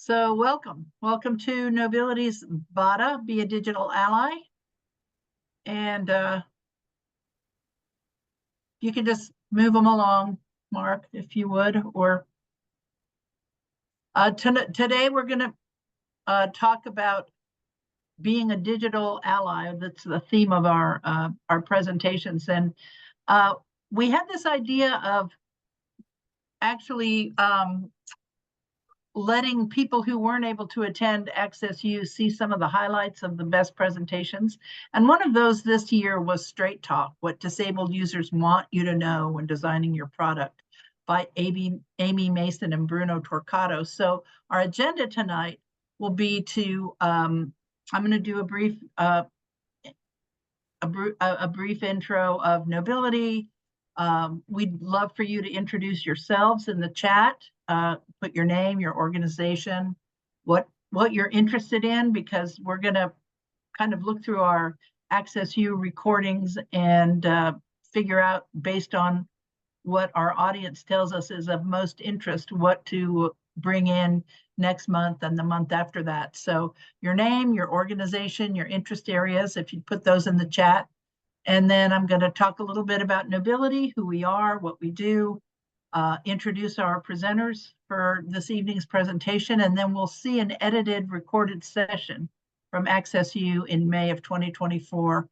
So welcome to Knowbility's BADA, Be a Digital Ally. And you can just move them along, Mark, if you would. Or today we're going to talk about being a digital ally. That's the theme of our presentations. And we had this idea of actually letting people who weren't able to attend Access U see some of the highlights of the best presentations. And one of those this year was Straight Talk, What Disabled Users Want You to Know When Designing Your Product, by Amy Mason and Bruno Torquato. So our agenda tonight will be to, I'm going to do a brief intro of Knowbility. We'd love for you to introduce yourselves in the chat. Put your name, your organization, what you're interested in, because we're going to kind of look through our Access U recordings and figure out, based on what our audience tells us is of most interest, what to bring in next month and the month after that. So your name, your organization, your interest areas, if you put those in the chat. And then I'm going to talk a little bit about Knowbility, who we are, what we do, introduce our presenters for this evening's presentation, and then we'll see an edited recorded session from Access U in May of 2024.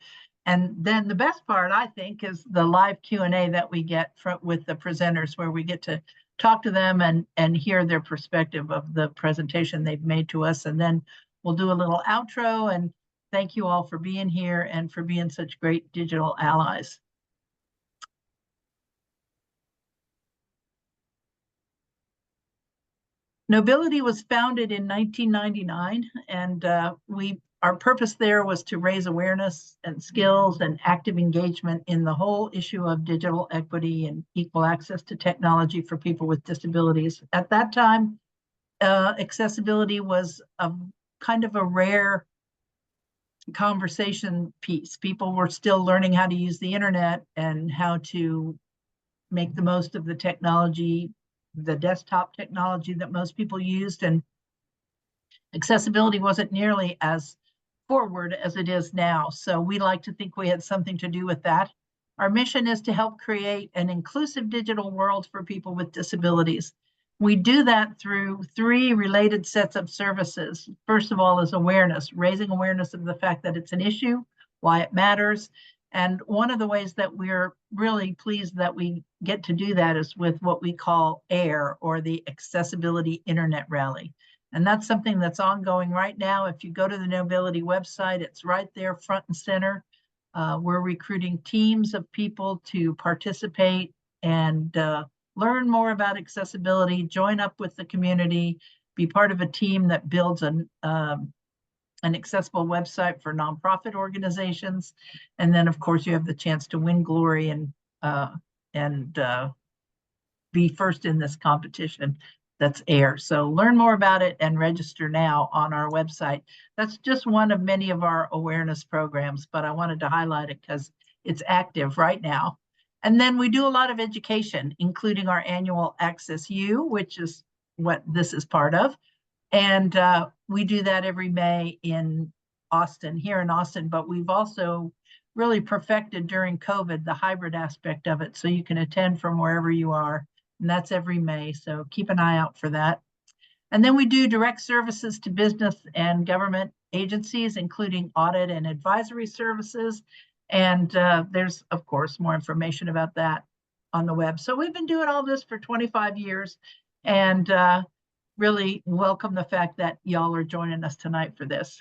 And then the best part, I think, is the live Q&A that we get with the presenters, where we get to talk to them and hear their perspective of the presentation they've made to us. And then we'll do a little outro, and thank you all for being here and for being such great digital allies. Knowbility was founded in 1999, and our purpose there was to raise awareness and skills and active engagement in the whole issue of digital equity and equal access to technology for people with disabilities. At that time, accessibility was a kind of a rare conversation piece. People were still learning how to use the internet and how to make the most of the technology, the desktop technology that most people used, and accessibility wasn't nearly as forward as it is now. So we like to think we had something to do with that. Our mission is to help create an inclusive digital world for people with disabilities. We do that through three related sets of services. First of all is awareness, raising awareness of the fact that it's an issue, why it matters. And one of the ways that we're really pleased that we get to do that is with what we call AIR, or the Accessibility Internet Rally. And that's something that's ongoing right now. If you go to the Knowbility website, it's right there front and center. We're recruiting teams of people to participate and learn more about accessibility, join up with the community, be part of a team that builds an accessible website for nonprofit organizations. And then, of course, you have the chance to win glory and be first in this competition that's AIR. So learn more about it and register now on our website. That's just one of many of our awareness programs, but I wanted to highlight it because it's active right now. And then we do a lot of education, including our annual Access U, which is what this is part of. And we do that every May in Austin, here in Austin, but we've also really perfected during COVID the hybrid aspect of it, so you can attend from wherever you are, and that's every May, so keep an eye out for that. And then we do direct services to business and government agencies, including audit and advisory services, and there's, of course, more information about that on the web. So we've been doing all this for 25 years, and really welcome the fact that y'all are joining us tonight for this.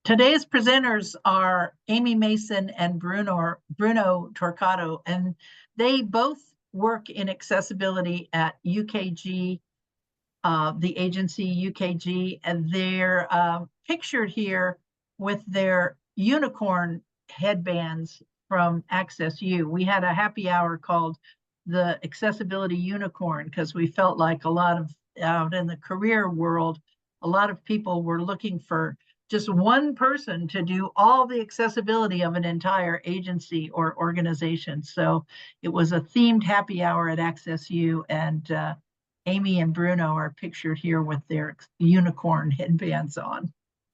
Today's presenters are Amy Mason and Bruno Torquato, and they both work in accessibility at UKG, the agency UKG, and they're pictured here with their unicorn headbands from Access U. We had a happy hour called the Accessibility Unicorn because we felt like a lot of out in the career world, a lot of people were looking for just one person to do all the accessibility of an entire agency or organization. So it was a themed happy hour at Access U, and Amy and Bruno are pictured here with their unicorn headbands on,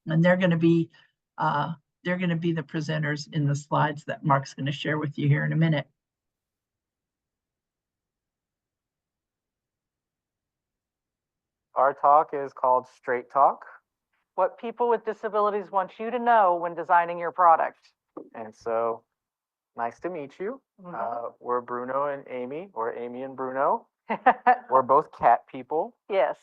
and they're going to be the presenters in the slides that Mark's going to share with you here in a minute. Our talk is called Straight Talk. What people with disabilities want you to know when designing your product. And so, nice to meet you. We're Bruno and Amy, or Amy and Bruno. We're both cat people. Yes.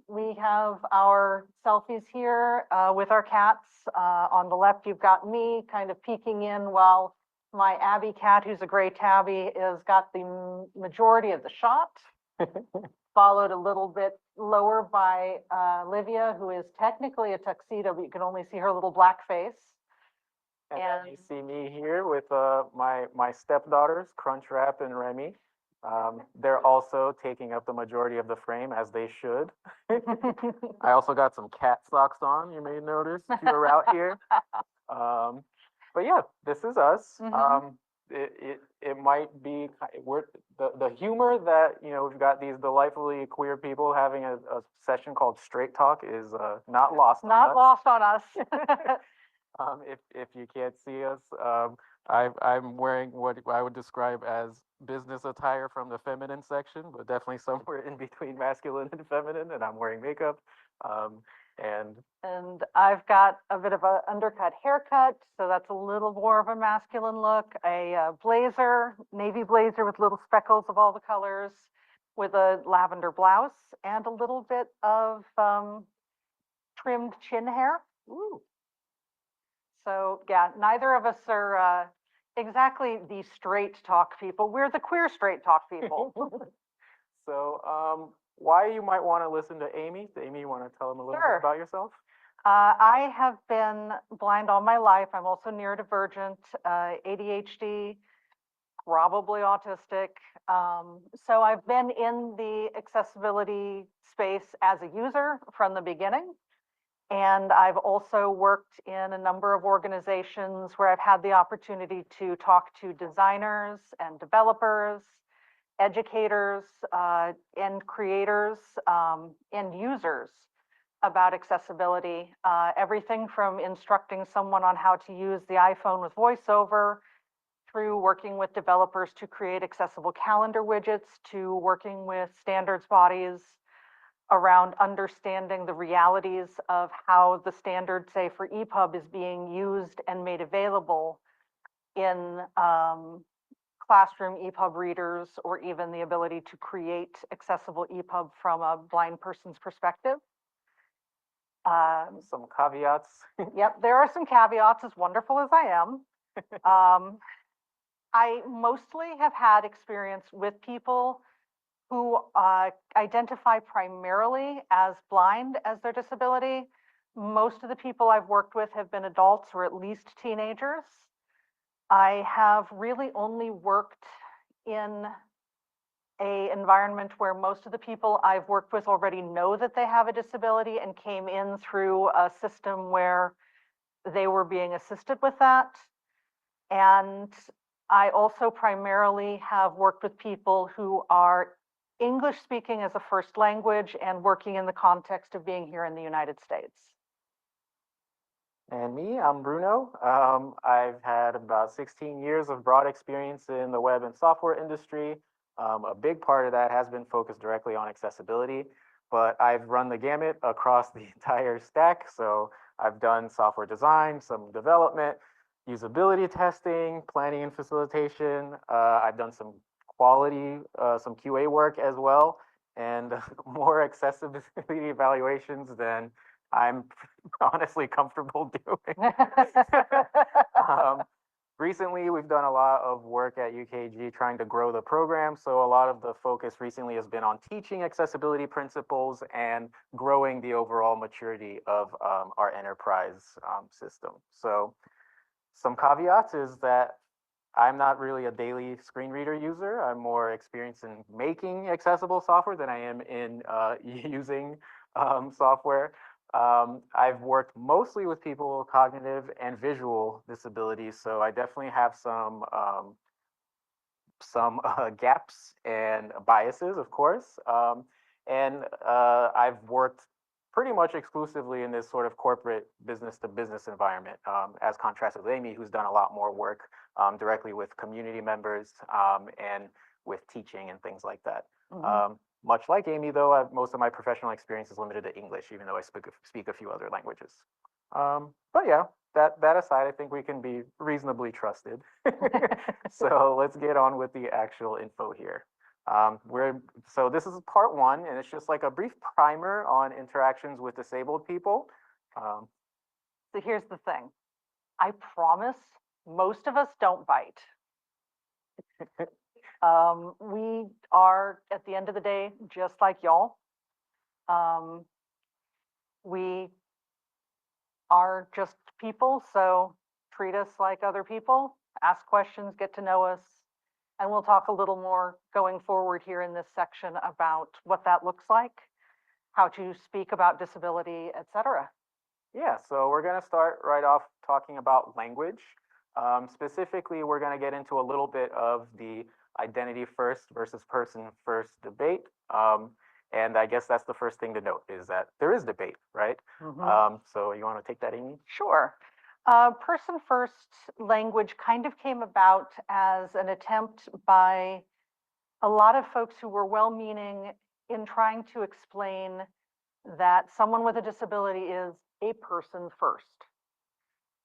We have our selfies here with our cats. On the left, you've got me kind of peeking in while my Abby cat, who's a gray tabby, has got the majority of the shot. Followed a little bit lower by Livia, who is technically a tuxedo, but you can only see her little black face. And you see me here with my stepdaughters, Crunchwrap and Remy. They're also taking up the majority of the frame, as they should. I also got some cat socks on, you may notice, if you were out here. But yeah, this is us. It might be the humor that, you know, we've got these delightfully queer people having a session called Straight Talk is not lost on us. Not lost on us. If you can't see us, I'm wearing what I would describe as business attire from the feminine section, but definitely somewhere in between masculine and feminine, and I'm wearing makeup. And I've got a bit of an undercut haircut, so that's a little more of a masculine look. A blazer, navy blazer with little speckles of all the colors, with a lavender blouse, and a little bit of trimmed chin hair. Ooh. So yeah, neither of us are exactly the straight talk people. We're the queer straight talk people. So why you might want to listen to Amy? Amy, you want to tell them a little bit about yourself? I have been blind all my life. I'm also neurodivergent, ADHD, probably autistic. So I've been in the accessibility space as a user from the beginning. And I've also worked in a number of organizations where I've had the opportunity to talk to designers and developers, educators, and creators, and users about accessibility. Everything from instructing someone on how to use the iPhone with VoiceOver, through working with developers to create accessible calendar widgets, to working with standards bodies around understanding the realities of how the standard, say for EPUB, is being used and made available in classroom EPUB readers, or even the ability to create accessible EPUB from a blind person's perspective. Some caveats. Yep, there are some caveats, as wonderful as I am. I mostly have had experience with people who identify primarily as blind as their disability. Most of the people I've worked with have been adults or at least teenagers. I have really only worked in an environment where most of the people I've worked with already know that they have a disability and came in through a system where they were being assisted with that. And I also primarily have worked with people who are English speaking as a first language and working in the context of being here in the United States. And me, I'm Bruno. I've had about 16 years of broad experience in the web and software industry. A big part of that has been focused directly on accessibility, but I've run the gamut across the entire stack. So I've done software design, some development, usability testing, planning and facilitation. I've done some quality, some QA work as well, and more accessibility evaluations than I'm honestly comfortable doing. Recently, we've done a lot of work at UKG trying to grow the program. So a lot of the focus recently has been on teaching accessibility principles and growing the overall maturity of our enterprise system. So some caveats is that I'm not really a daily screen reader user. I'm more experienced in making accessible software than I am in using software. I've worked mostly with people with cognitive and visual disabilities, so I definitely have some gaps and biases, of course. I've worked pretty much exclusively in this sort of corporate business to business environment, as contrasted with Amy, who's done a lot more work directly with community members and with teaching and things like that. Much like Amy, though, most of my professional experience is limited to English, even though I speak a few other languages. But yeah, that aside, I think we can be reasonably trusted. So let's get on with the actual info here. So this is part one, and it's just like a brief primer on interactions with disabled people. So here's the thing. I promise most of us don't bite. We are, at the end of the day, just like y'all. We are just people, so treat us like other people, ask questions, get to know us, and we'll talk a little more going forward here in this section about what that looks like, how to speak about disability, etc. Yeah, so we're going to start right off talking about language. Specifically, we're going to get into a little bit of the identity first versus person first debate. And I guess that's the first thing to note, is that there is debate, right? So you want to take that, Amy? Sure. Person first language kind of came about as an attempt by a lot of folks who were well-meaning in trying to explain that someone with a disability is a person first.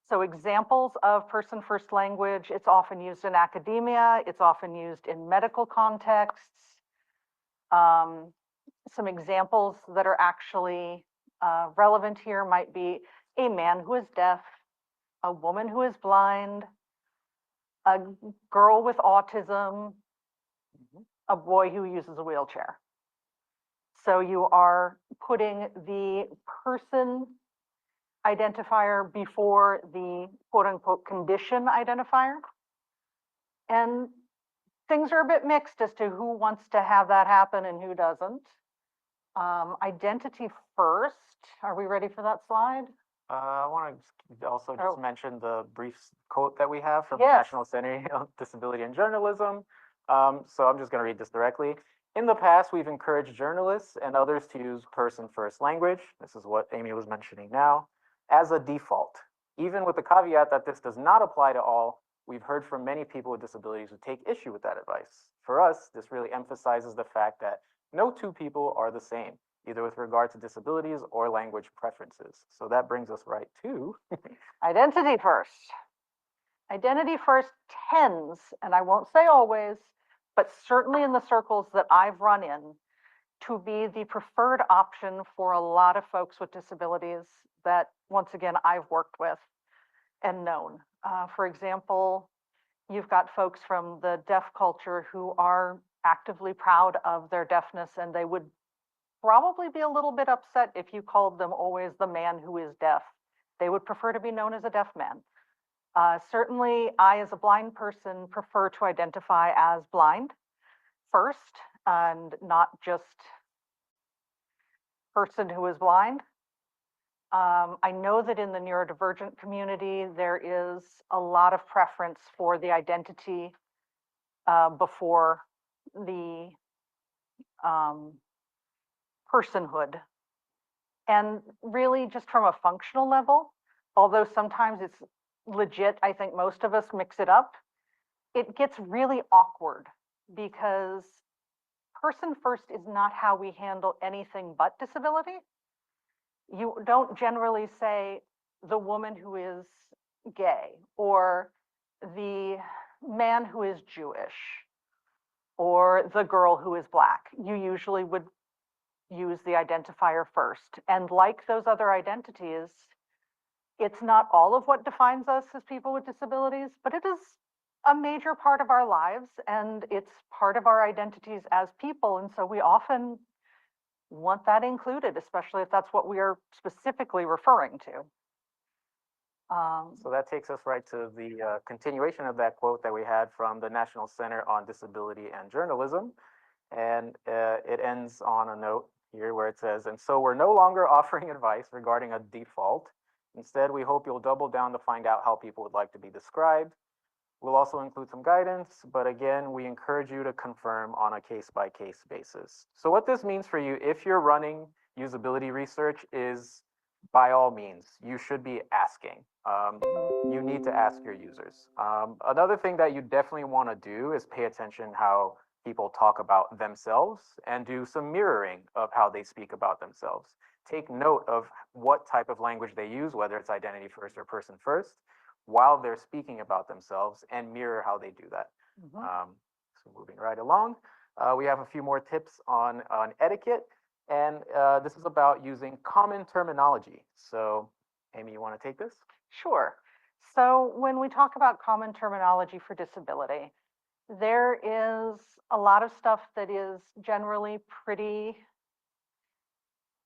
So examples of person first language, it's often used in academia, it's often used in medical contexts. Some examples that are actually relevant here might be a man who is deaf, a woman who is blind, a girl with autism, a boy who uses a wheelchair. So you are putting the person identifier before the quote unquote condition identifier. And things are a bit mixed as to who wants to have that happen and who doesn't. Identity first. Are we ready for that slide? I want to also just mention the brief quote that we have from Yes. the National Center on Disability and Journalism. So I'm just going to read this directly. In the past, we've encouraged journalists and others to use person-first language. This is what Amy was mentioning now, as a default. Even with the caveat that this does not apply to all, we've heard from many people with disabilities who take issue with that advice. For us, this really emphasizes the fact that no two people are the same, either with regard to disabilities or language preferences. So that brings us right to identity first. Identity first tends, and I won't say always, but certainly in the circles that I've run in, to be the preferred option for a lot of folks with disabilities that, once again, I've worked with and known. For example, you've got folks from the deaf culture who are actively proud of their deafness, and they would probably be a little bit upset if you called them always the man who is deaf. They would prefer to be known as a deaf man. Certainly, I, as a blind person, prefer to identify as blind first and not just person who is blind. I know that in the neurodivergent community, there is a lot of preference for the identity before the personhood. And really, just from a functional level, although sometimes it's legit, I think most of us mix it up, it gets really awkward because person first is not how we handle anything but disability. You don't generally say the woman who is gay or the man who is Jewish or the girl who is Black. You usually would use the identifier first. And like those other identities, it's not all of what defines us as people with disabilities, but it is a major part of our lives and it's part of our identities as people. And so we often want that included, especially if that's what we are specifically referring to. So that takes us right to the continuation of that quote that we had from the National Center on Disability and Journalism. And it ends on a note here where it says, and so we're no longer offering advice regarding a default. Instead, we hope you'll double down to find out how people would like to be described. We'll also include some guidance, but again, we encourage you to confirm on a case-by-case basis. So what this means for you, if you're running usability research, is by all means, you should be asking. You need to ask your users. Another thing that you definitely want to do is pay attention how people talk about themselves and do some mirroring of how they speak about themselves. Take note of what type of language they use, whether it's identity first or person first, while they're speaking about themselves, and mirror how they do that. So moving right along, we have a few more tips on etiquette, and this is about using common terminology. So Amy, you want to take this? Sure. So when we talk about common terminology for disability, there is a lot of stuff that is generally pretty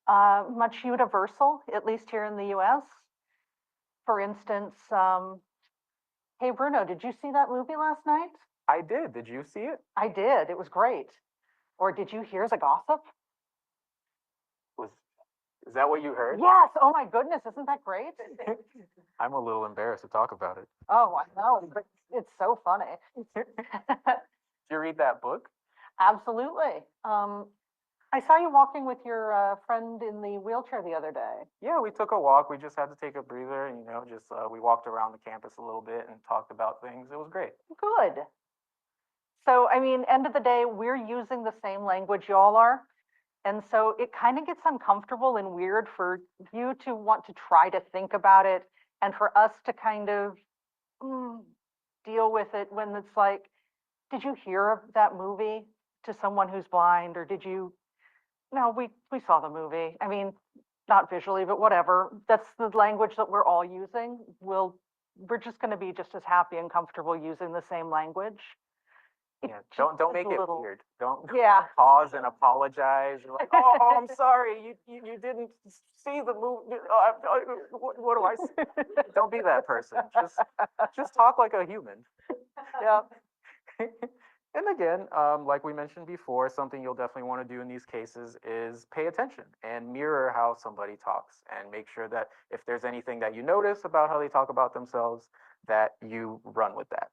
much universal, at least here in the US. For instance, hey Bruno, did you see that movie last night? I did. Did you see it? I did. It was great. Or did you hear the gossip? Is that what you heard? Yes. Oh my goodness, isn't that great? I'm a little embarrassed to talk about it. Oh, I know, but it's so funny. Did you read that book? Absolutely. I saw you walking with your friend in the wheelchair the other day. Yeah, we took a walk. We just had to take a breather, and just we walked around the campus a little bit and talked about things. It was great. Good. So, I mean, end of the day, we're using the same language y'all are. And so it kind of gets uncomfortable and weird for you to want to try to think about it and for us to kind of deal with it when it's like, did you hear of that movie to someone who's blind, or did you? No, we saw the movie. I mean, not visually, but whatever. That's the language that we're all using. We're just going to be just as happy and comfortable using the same language. Yeah, don't make it weird. Don't pause and apologize. Like, oh, I'm sorry, you didn't see the movie. What do I say? Don't be that person. Just talk like a human. Yeah. And again, like we mentioned before, something you'll definitely want to do in these cases is pay attention and mirror how somebody talks, and make sure that if there's anything that you notice about how they talk about themselves, that you run with that.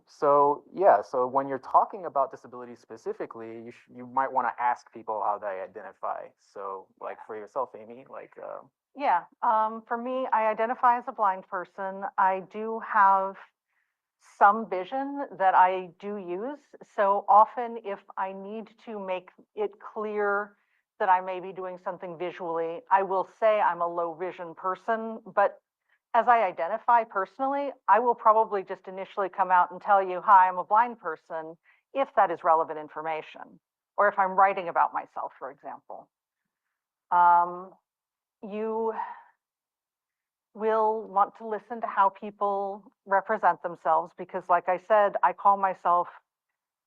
So when you're talking about disability specifically, you might want to ask people how they identify. So like for yourself, Amy, for me, I identify as a blind person. I do have some vision that I do use. So often if I need to make it clear that I may be doing something visually, I will say I'm a low vision person, but as I identify personally, I will probably just initially come out and tell you, hi, I'm a blind person, if that is relevant information, or if I'm writing about myself, for example. You will want to listen to how people represent themselves, because like I said, I call myself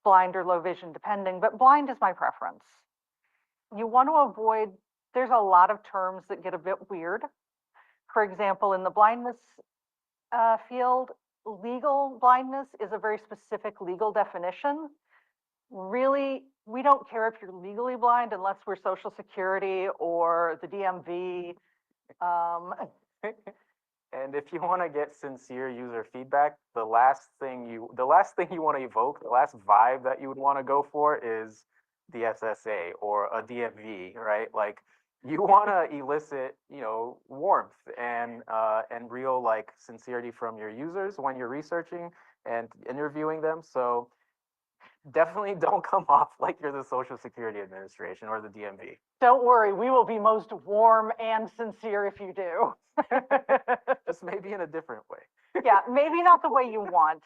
blind or low vision depending, but blind is my preference. You want to avoid, there's a lot of terms that get a bit weird. For example, in the blindness field, legal blindness is a very specific legal definition. Really, we don't care if you're legally blind unless we're Social Security or the DMV. And if you want to get sincere user feedback, the last thing you want to evoke, the last vibe that you would want to go for is the SSA or a DMV, right? Like, you want to elicit, warmth and real sincerity from your users when you're researching and interviewing them. So definitely don't come off like you're the Social Security Administration or the DMV. Don't worry, we will be most warm and sincere if you do. Just maybe in a different way. Yeah, maybe not the way you want.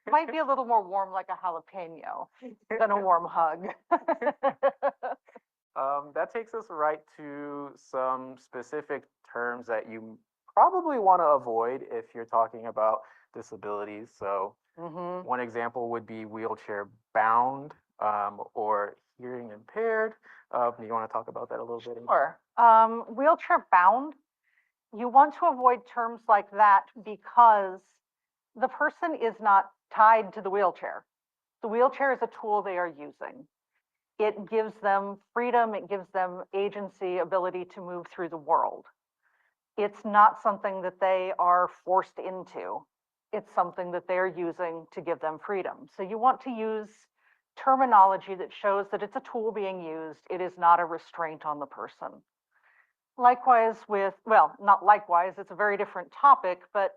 Might be a little more warm like a jalapeno than a warm hug. That takes us right to some specific terms that you probably want to avoid if you're talking about disabilities. So one example would be wheelchair bound or hearing impaired. You want to talk about that a little bit? Sure. Wheelchair bound, you want to avoid terms like that because the person is not tied to the wheelchair. The wheelchair is a tool they are using. it gives them freedom, it gives them agency, ability to move through the world. It's not something that they are forced into. It's something that they're using to give them freedom. So you want to use terminology that shows that it's a tool being used. It is not a restraint on the person. Likewise with, well, not likewise, it's a very different topic, but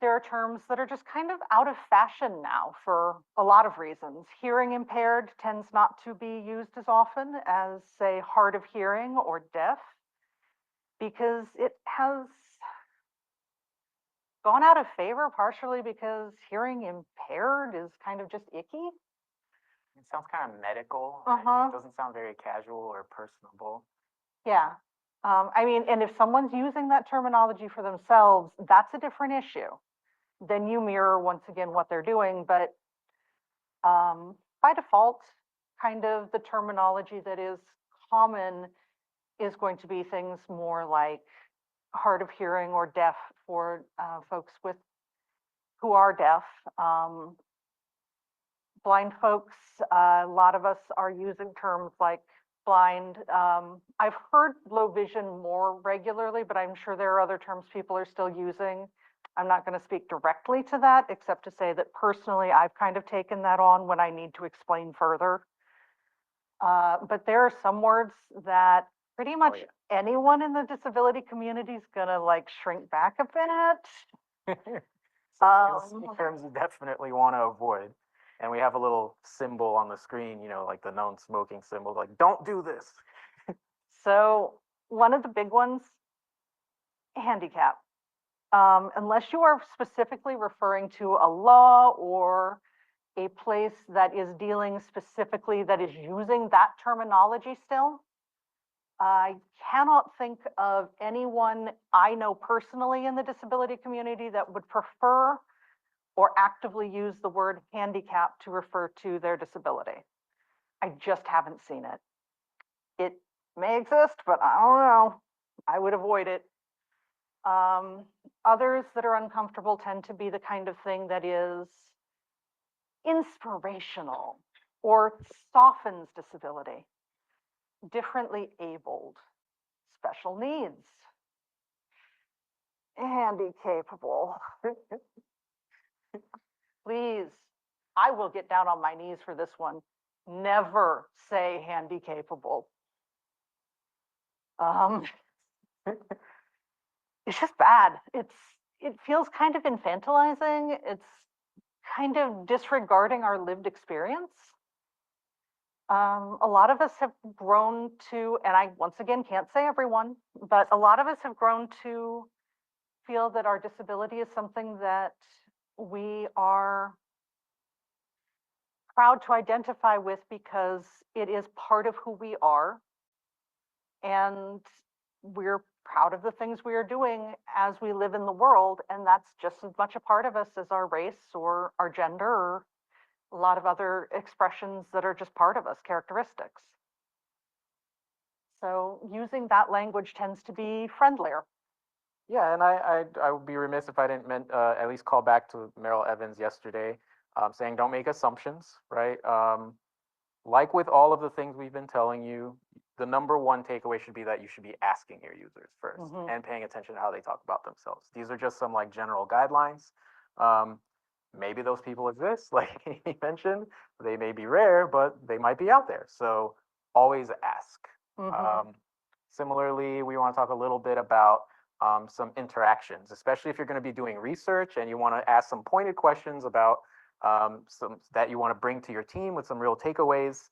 there are terms that are just kind of out of fashion now for a lot of reasons. Hearing impaired tends not to be used as often as, say, hard of hearing or deaf, because it has gone out of favor partially because hearing impaired is kind of just icky. It sounds kind of medical. Uh-huh. It doesn't sound very casual or personable. Yeah. I mean, and if someone's using that terminology for themselves, that's a different issue. Then you mirror once again what they're doing. But by default, kind of the terminology that is common is going to be things more like hard of hearing or deaf for folks with who are deaf. Blind folks, a lot of us are using terms like blind. I've heard low vision more regularly, but I'm sure there are other terms people are still using. I'm not going to speak directly to that, except to say that personally, I've kind of taken that on when I need to explain further. But there are some words that pretty much anyone in the disability community is going to like shrink back a bit. Some terms you definitely want to avoid. And we have a little symbol on the screen, you know, like the non-smoking symbol, like don't do this. So one of the big ones, handicap. Unless you are specifically referring to a law or a place that is dealing specifically, that is using that terminology still, I cannot think of anyone I know personally in the disability community that would prefer or actively use the word handicap to refer to their disability. I just haven't seen it. It may exist, but I don't know. I would avoid it. Others that are uncomfortable tend to be the kind of thing that is inspirational or softens disability, differently abled, special needs, handicapable. Please, I will get down on my knees for this one. Never say handicapable. It's just bad. It feels kind of infantilizing. It's kind of disregarding our lived experience. A lot of us have grown to, and I once again can't say everyone, but a lot of us have grown to feel that our disability is something that we are proud to identify with because it is part of who we are. And we're proud of the things we are doing as we live in the world. And that's just as much a part of us as our race or our gender or a lot of other expressions that are just part of us, characteristics. So using that language tends to be friendlier. Yeah, and I would be remiss if I didn't at least call back to Meryl Evans yesterday, saying don't make assumptions, right? Like with all of the things we've been telling you, the number one takeaway should be that you should be asking your users first and paying attention to how they talk about themselves. These are just some like general guidelines. Maybe those people exist, like he mentioned. They may be rare, but they might be out there. So always ask. Similarly, we want to talk a little bit about some interactions, especially if you're going to be doing research and you want to ask some pointed questions about some that you want to bring to your team with some real takeaways.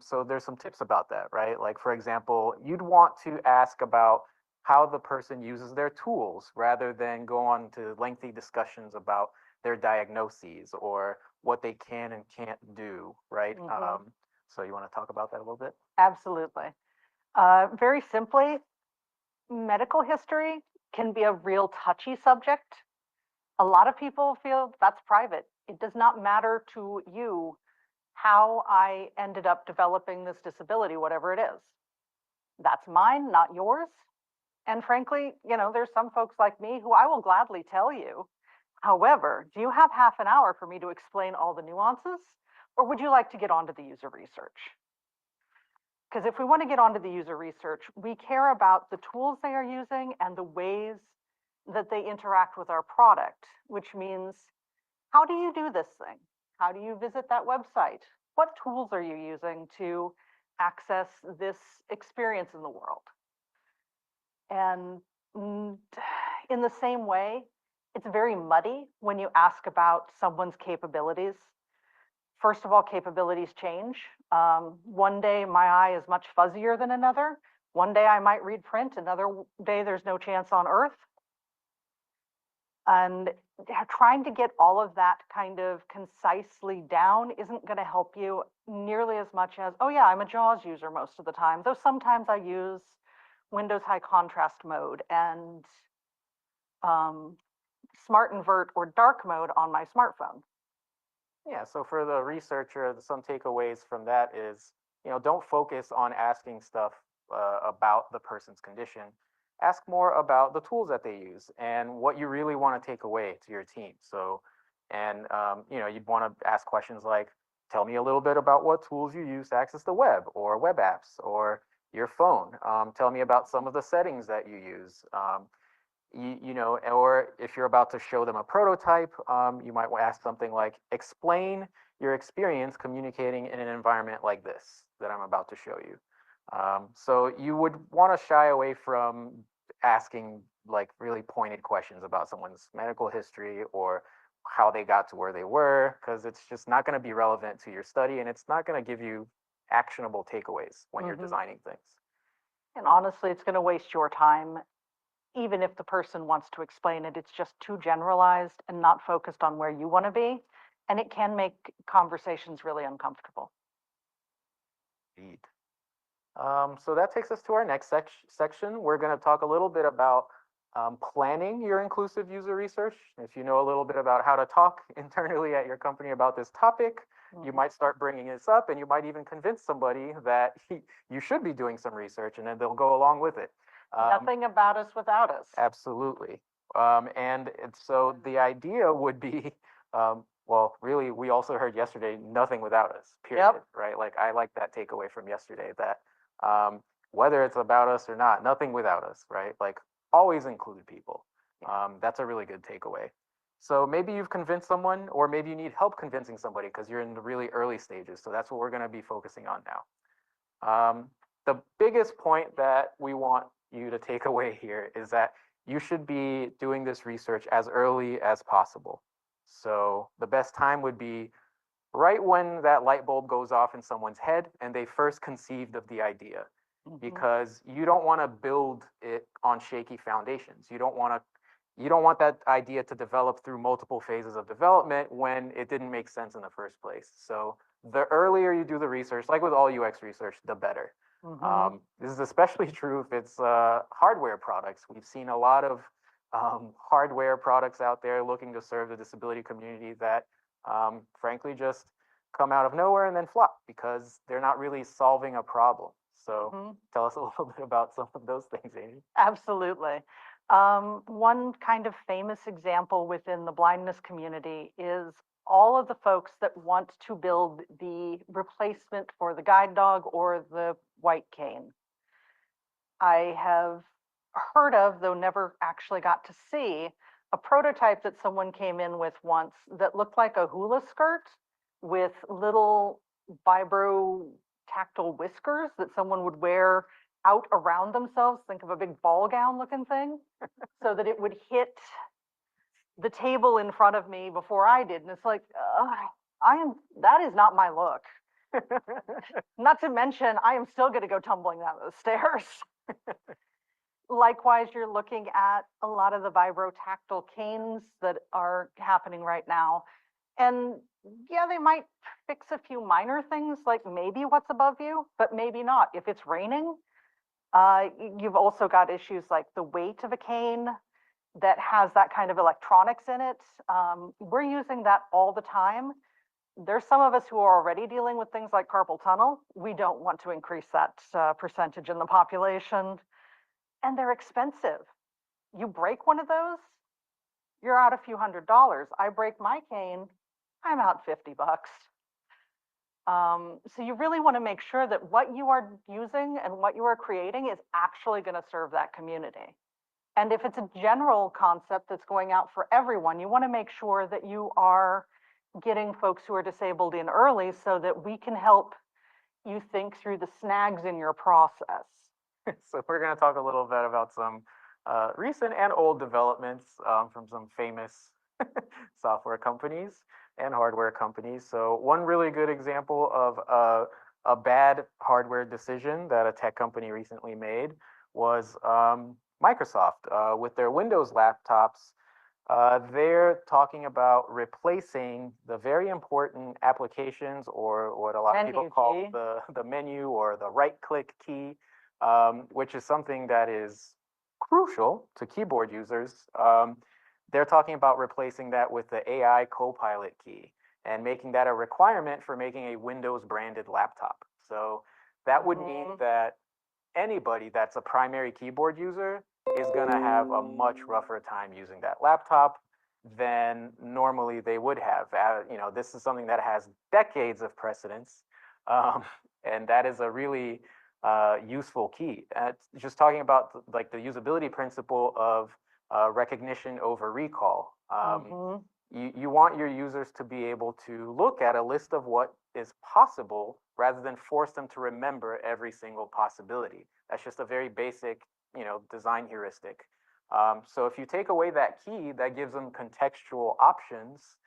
So there's some tips about that, right? Like, for example, you'd want to ask about how the person uses their tools rather than go on to lengthy discussions about their diagnoses or what they can and can't do, right? So you want to talk about that a little bit? Absolutely. Very simply, medical history can be a real touchy subject. A lot of people feel that's private. It does not matter to you how I ended up developing this disability, whatever it is. That's mine, not yours. And frankly, you know, there's some folks like me who I will gladly tell you. However, do you have half an hour for me to explain all the nuances? Or would you like to get onto the user research? Because if we want to get onto the user research, we care about the tools they are using and the ways that they interact with our product, which means, how do you do this thing? How do you visit that website? What tools are you using to access this experience in the world? And in the same way, it's very muddy when you ask about someone's capabilities. First of all, capabilities change. One day my eye is much fuzzier than another. One day I might read print, another day there's no chance on earth. And trying to get all of that kind of concisely down isn't going to help you nearly as much as, oh yeah, I'm a JAWS user most of the time, though sometimes I use Windows high contrast mode and smart invert or dark mode on my smartphone. Yeah, so for the researcher, some takeaways from that is, don't focus on asking stuff about the person's condition. Ask more about the tools that they use and what you really want to take away to your team. So, and you'd want to ask questions like, tell me a little bit about what tools you use to access the web or web apps or your phone. Tell me about some of the settings that you use. Or if you're about to show them a prototype, you might ask something like, explain your experience communicating in an environment like this that I'm about to show you. So you would want to shy away from asking like really pointed questions about someone's medical history or how they got to where they were, because it's just not going to be relevant to your study and it's not going to give you actionable takeaways when you're designing things. And honestly, it's going to waste your time. Even if the person wants to explain it, it's just too generalized and not focused on where you want to be. And it can make conversations really uncomfortable. Indeed. So that takes us to our next section. We're going to talk a little bit about planning your inclusive user research. If you know a little bit about how to talk internally at your company about this topic, you might start bringing this up and you might even convince somebody that you should be doing some research and then they'll go along with it. Nothing about us without us. Absolutely. And so the idea would be, well, really, we also heard yesterday, nothing without us, period, right? Like, I like that takeaway from yesterday that whether it's about us or not, nothing without us, right? Like, always include people. That's a really good takeaway. So maybe you've convinced someone, or maybe you need help convincing somebody because you're in the really early stages. So that's what we're going to be focusing on now. The biggest point that we want you to take away here is that you should be doing this research as early as possible. So the best time would be right when that light bulb goes off in someone's head and they first conceived of the idea, because you don't want to build it on shaky foundations. You don't want that idea to develop through multiple phases of development when it didn't make sense in the first place. So the earlier you do the research, like with all UX research, the better. This is especially true if it's hardware products. We've seen a lot of hardware products out there looking to serve the disability community that frankly just come out of nowhere and then flop because they're not really solving a problem. So tell us a little bit about some of those things, Amy. Absolutely. One kind of famous example within the blindness community is all of the folks that want to build the replacement for the guide dog or the white cane. I have heard of, though never actually got to see, a prototype that someone came in with once that looked like a hula skirt with little vibro tactile whiskers that someone would wear out around themselves. Think of a big ball gown looking thing, so that it would hit the table in front of me before I did. And it's like, that is not my look. Not to mention, I am still going to go tumbling down those stairs. Likewise, you're looking at a lot of the vibrotactile canes that are happening right now. And yeah, they might fix a few minor things, like maybe what's above you, but maybe not. If it's raining, you've also got issues like the weight of a cane that has that kind of electronics in it. We're using that all the time. There's some of us who are already dealing with things like carpal tunnel. We don't want to increase that percentage in the population. And they're expensive. You break one of those, you're out a few $100s. I break my cane, I'm out $50. So you really want to make sure that what you are using and what you are creating is actually going to serve that community. And if it's a general concept that's going out for everyone, you want to make sure that you are getting folks who are disabled in early so that we can help you think through the snags in your process. So we're going to talk a little bit about some recent and old developments from some famous software companies and hardware companies. So one really good example of a bad hardware decision that a tech company recently made was Microsoft with their Windows laptops. They're talking about replacing the very important applications, or what a lot of people Menu call key. the menu or the right-click key, which is something that is crucial to keyboard users. They're talking about replacing that with the AI Copilot key and making that a requirement for making a Windows branded laptop. So that would mean that anybody that's a primary keyboard user is going to have a much rougher time using that laptop than normally they would have. This is something that has decades of precedence, and that is a really useful key. Just talking about like the usability principle of recognition over recall. You want your users to be able to look at a list of what is possible rather than force them to remember every single possibility. That's just a very basic, design heuristic. So if you take away that key, that gives them contextual options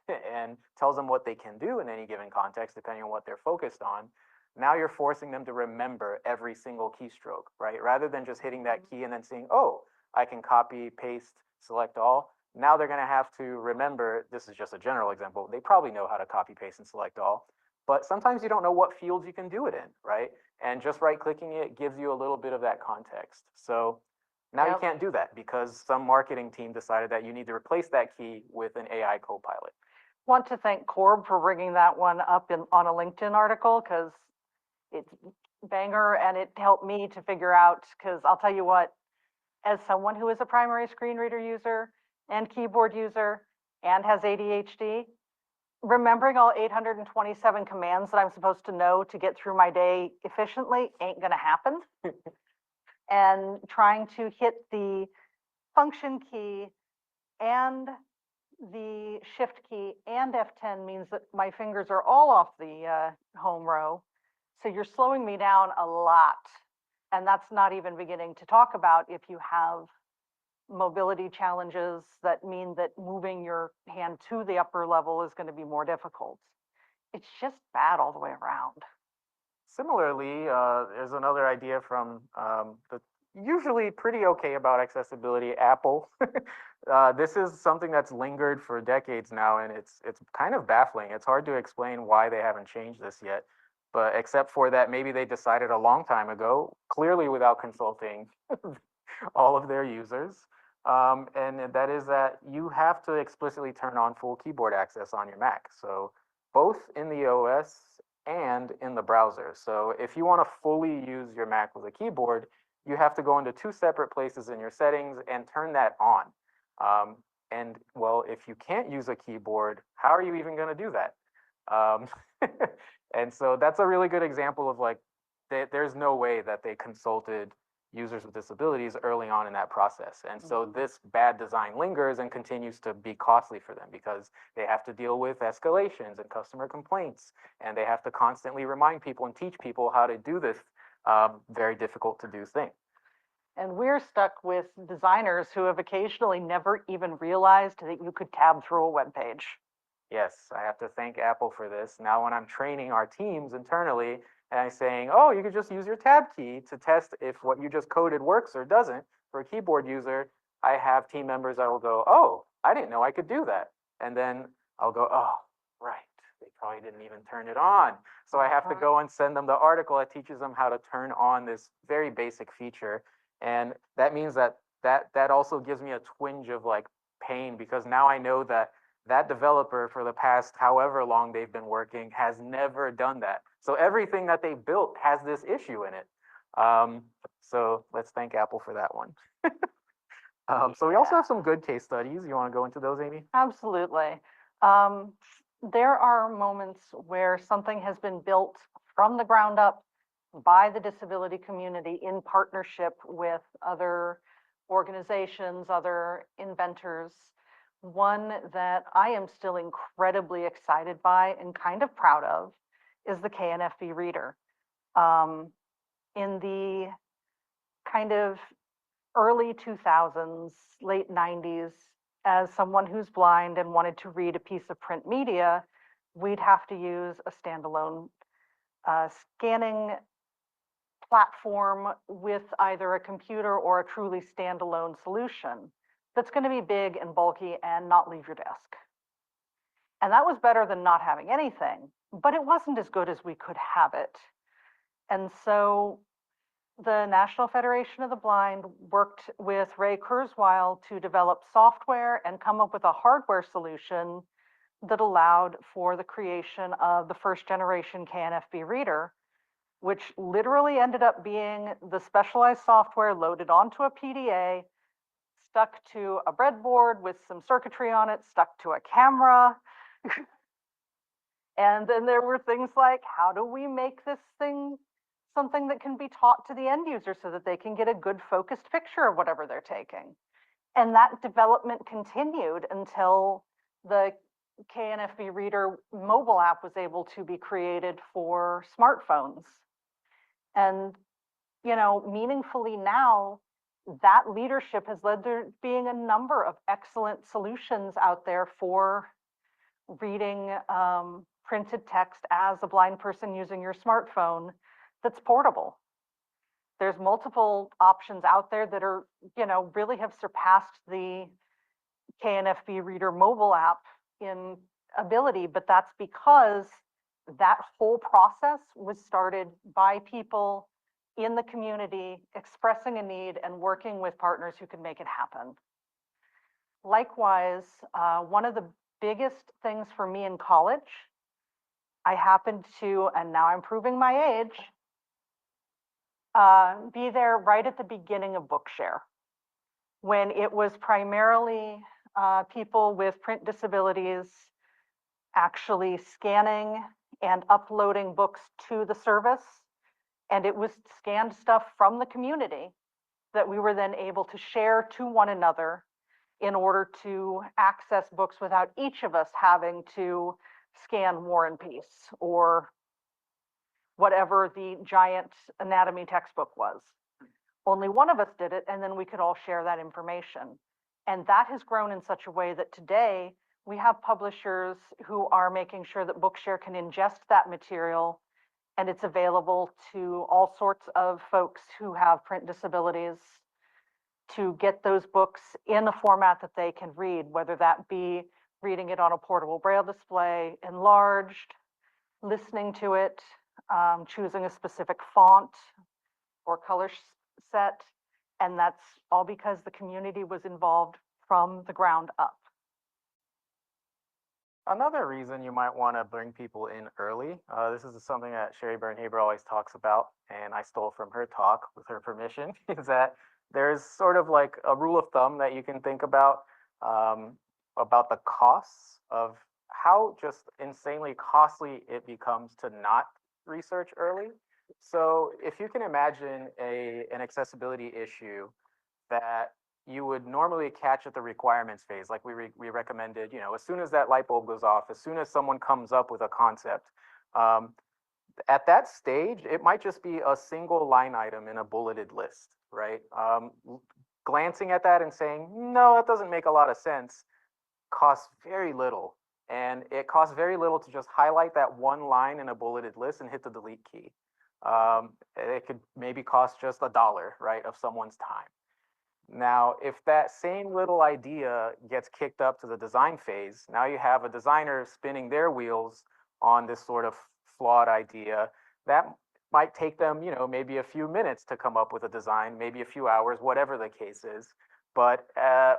and tells them what they can do in any given context, depending on what they're focused on. Now you're forcing them to remember every single keystroke, right? Rather than just hitting that key and then seeing, oh, I can copy, paste, select all. Now they're going to have to remember, this is just a general example, they probably know how to copy, paste, and select all, but sometimes you don't know what fields you can do it in, right? And just right-clicking it gives you a little bit of that context. So now you can't do that because some marketing team decided that you need to replace that key with an AI Copilot. Want to thank Corb for bringing that one up on a LinkedIn article, because it's banger and it helped me to figure out, because I'll tell you what, as someone who is a primary screen reader user and keyboard user and has ADHD, remembering all 827 commands that I'm supposed to know to get through my day efficiently ain't going to happen. And trying to hit the function key and the shift key and F10 means that my fingers are all off the home row. So you're slowing me down a lot. And that's not even beginning to talk about if you have mobility challenges that mean that moving your hand to the upper level is going to be more difficult. It's just bad all the way around. Similarly, there's another idea from the usually pretty okay about accessibility, Apple. This is something that's lingered for decades now, and it's kind of baffling. It's hard to explain why they haven't changed this yet, but except for that, maybe they decided a long time ago, clearly without consulting all of their users. And that is that you have to explicitly turn on full keyboard access on your Mac. So both in the OS and in the browser. So if you want to fully use your Mac with a keyboard, you have to go into two separate places in your settings and turn that on. And well, if you can't use a keyboard, how are you even going to do that? And so that's a really good example of like, there's no way that they consulted users with disabilities early on in that process. And so this bad design lingers and continues to be costly for them because they have to deal with escalations and customer complaints, and they have to constantly remind people and teach people how to do this very difficult to do thing. And we're stuck with designers who have occasionally never even realized that you could tab through a web page. Yes, I have to thank Apple for this. Now when I'm training our teams internally, and I'm saying, oh, you could just use your tab key to test if what you just coded works or doesn't for a keyboard user, I have team members that will go, oh, I didn't know I could do that. And then I'll go, oh, right, they probably didn't even turn it on. So I have to go and send them the article that teaches them how to turn on this very basic feature. And that means that also gives me a twinge of like pain, because now I know that that developer for the past however long they've been working has never done that. So everything that they built has this issue in it. So let's thank Apple for that one. So we also have some good case studies. You want to go into those, Amy? Absolutely. there are moments where something has been built from the ground up by the disability community in partnership with other organizations, other inventors. One that I am still incredibly excited by and kind of proud of is the KNFB Reader. In the kind of early 2000s, late 90s, as someone who's blind and wanted to read a piece of print media, we'd have to use a standalone scanning platform with either a computer or a truly standalone solution that's going to be big and bulky and not leave your desk. And that was better than not having anything, but it wasn't as good as we could have it. And so the National Federation of the Blind worked with Ray Kurzweil to develop software and come up with a hardware solution that allowed for the creation of the first generation KNFB reader, which literally ended up being the specialized software loaded onto a PDA, stuck to a breadboard with some circuitry on it, stuck to a camera. And then there were things like, how do we make this thing something that can be taught to the end user so that they can get a good focused picture of whatever they're taking? And that development continued until the KNFB Reader mobile app was able to be created for smartphones. And, you know, meaningfully now, that leadership has led there being a number of excellent solutions out there for reading printed text as a blind person using your smartphone that's portable. There's multiple options out there that are, you know, really have surpassed the KNFB Reader mobile app in ability, but that's because that whole process was started by people in the community expressing a need and working with partners who could make it happen. Likewise, one of the biggest things for me in college, I happened to, and now I'm proving my age, be there right at the beginning of Bookshare, when it was primarily people with print disabilities actually scanning and uploading books to the service. And it was scanned stuff from the community that we were then able to share to one another in order to access books without each of us having to scan War and Peace or whatever the giant anatomy textbook was. Only one of us did it, and then we could all share that information. And that has grown in such a way that today we have publishers who are making sure that Bookshare can ingest that material, and it's available to all sorts of folks who have print disabilities to get those books in a format that they can read, whether that be reading it on a portable braille display, enlarged, listening to it, choosing a specific font or color set. And that's all because the community was involved from the ground up. Another reason you might want to bring people in early, this is something that Sherry Byrne-Haber always talks about, and I stole from her talk with her permission, is that there's sort of like a rule of thumb that you can think about the costs of how just insanely costly it becomes to not research early. So if you can imagine an accessibility issue that you would normally catch at the requirements phase, like we recommended, you know, as soon as that light bulb goes off, as soon as someone comes up with a concept, at that stage, it might just be a single line item in a bulleted list, right? Glancing at that and saying, no, that doesn't make a lot of sense, costs very little. And it costs very little to just highlight that one line in a bulleted list and hit the delete key. It could maybe cost just $1, right, of someone's time. Now, if that same little idea gets kicked up to the design phase, now you have a designer spinning their wheels on this sort of flawed idea. That might take them, you know, maybe a few minutes to come up with a design, maybe a few hours, whatever the case is. But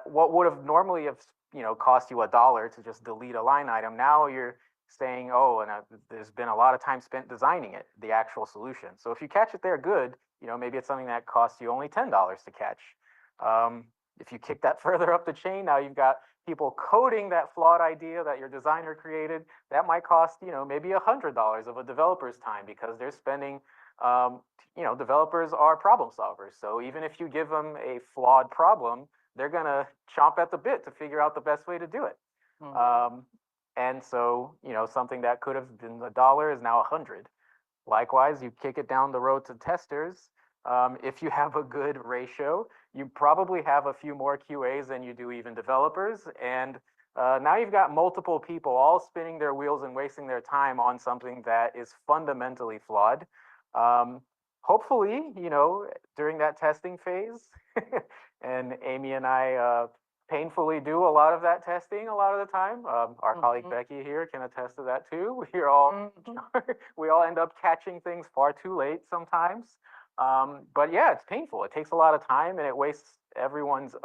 what would have normally have, you know, cost you $1 to just delete a line item, now you're saying, oh, and there's been a lot of time spent designing it, the actual solution. So if you catch it there, good. You know, maybe it's something that costs you only $10 to catch. If you kick that further up the chain, now you've got people coding that flawed idea that your designer created, that might cost, you know, maybe $100 of a developer's time because they're spending, you know, developers are problem solvers. So even if you give them a flawed problem, they're gonna chomp at the bit to figure out the best way to do it. And so, you know, something that could have been $1 is now 100. Likewise, you kick it down the road to testers. If you have a good ratio, you probably have a few more QAs than you do even developers. And now you've got multiple people all spinning their wheels and wasting their time on something that is fundamentally flawed. Hopefully, you know, during that testing phase, and Amy and I painfully do a lot of that testing a lot of the time. Our colleague Becky here can attest to that too. We're all we all end up catching things far too late sometimes. But yeah, it's painful. It takes a lot of time and it wastes everyone's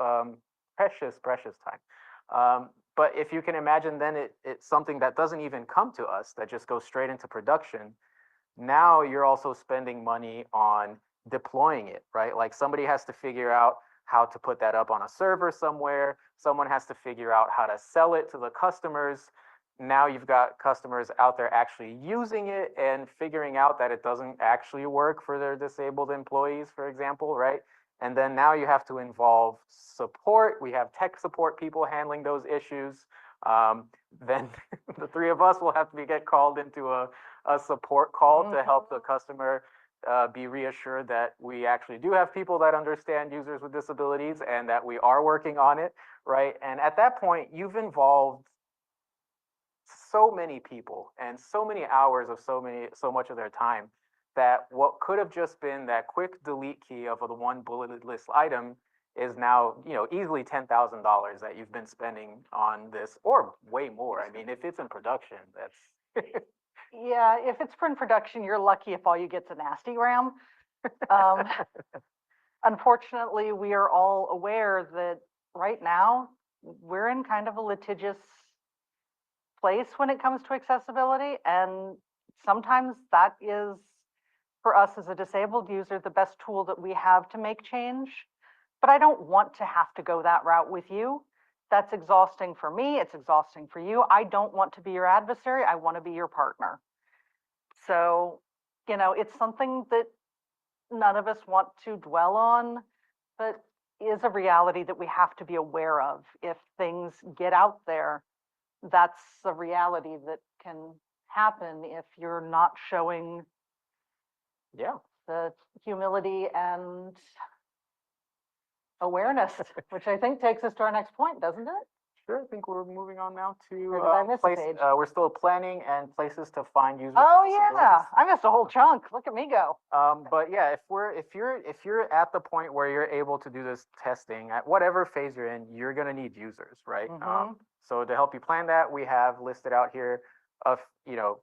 precious time. But if you can imagine, then it's something that doesn't even come to us, that just goes straight into production. Now you're also spending money on deploying it, right? Like somebody has to figure out how to put that up on a server somewhere. Someone has to figure out how to sell it to the customers. Now you've got customers out there actually using it and figuring out that it doesn't actually work for their disabled employees, for example, right? And then now you have to involve support. We have tech support people handling those issues. Then the three of us will have to get called into a support call to help the customer be reassured that we actually do have people that understand users with disabilities and that we are working on it, right? And at that point, you've involved so many people and so many hours of so much of their time that what could have just been that quick delete key of the one bulleted list item is now, you know, easily $10,000 that you've been spending on this, or way more. I mean, if it's in production, that's Yeah, if it's in production, you're lucky if all you get's a nasty RAM. Unfortunately, we are all aware that right now we're in kind of a litigious place when it comes to accessibility. And sometimes that is, for us as a disabled user, the best tool that we have to make change. But I don't want to have to go that route with you. That's exhausting for me. It's exhausting for you. I don't want to be your adversary. I want to be your partner. So, you know, it's something that none of us want to dwell on, but is a reality that we have to be aware of. If things get out there, that's a reality that can happen if you're not showing yeah. the humility and awareness, which I think takes us to our next point, doesn't it? Sure, I think we're moving on now to Or did I miss a page? we're still planning and places to find users. Oh with yeah, disabilities. I missed a whole chunk. Look at me go. But yeah, if you're at the point where you're able to do this testing at whatever phase you're in, you're gonna need users, right? So to help you plan that, we have listed out here of, you know,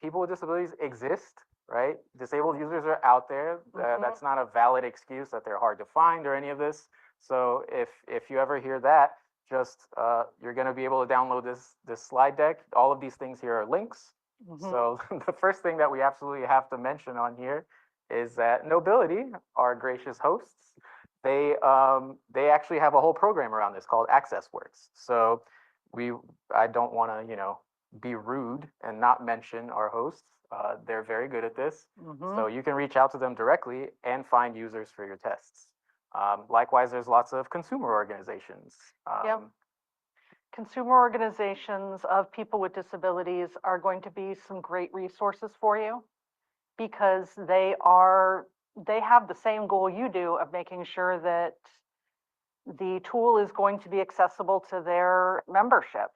people with disabilities exist, right? Disabled users are out there. That's not a valid excuse that they're hard to find or any of this. So if you ever hear that, just you're going to be able to download this slide deck. All of these things here are links. So the first thing that we absolutely have to mention on here is that Knowbility, our gracious hosts, they actually have a whole program around this called AccessWorks. So I don't want to, you know, be rude and not mention our hosts. They're very good at this. So you can reach out to them directly and find users for your tests. Likewise, there's lots of consumer organizations. Yep. Consumer organizations of people with disabilities are going to be some great resources for you because they have the same goal you do of making sure that the tool is going to be accessible to their membership.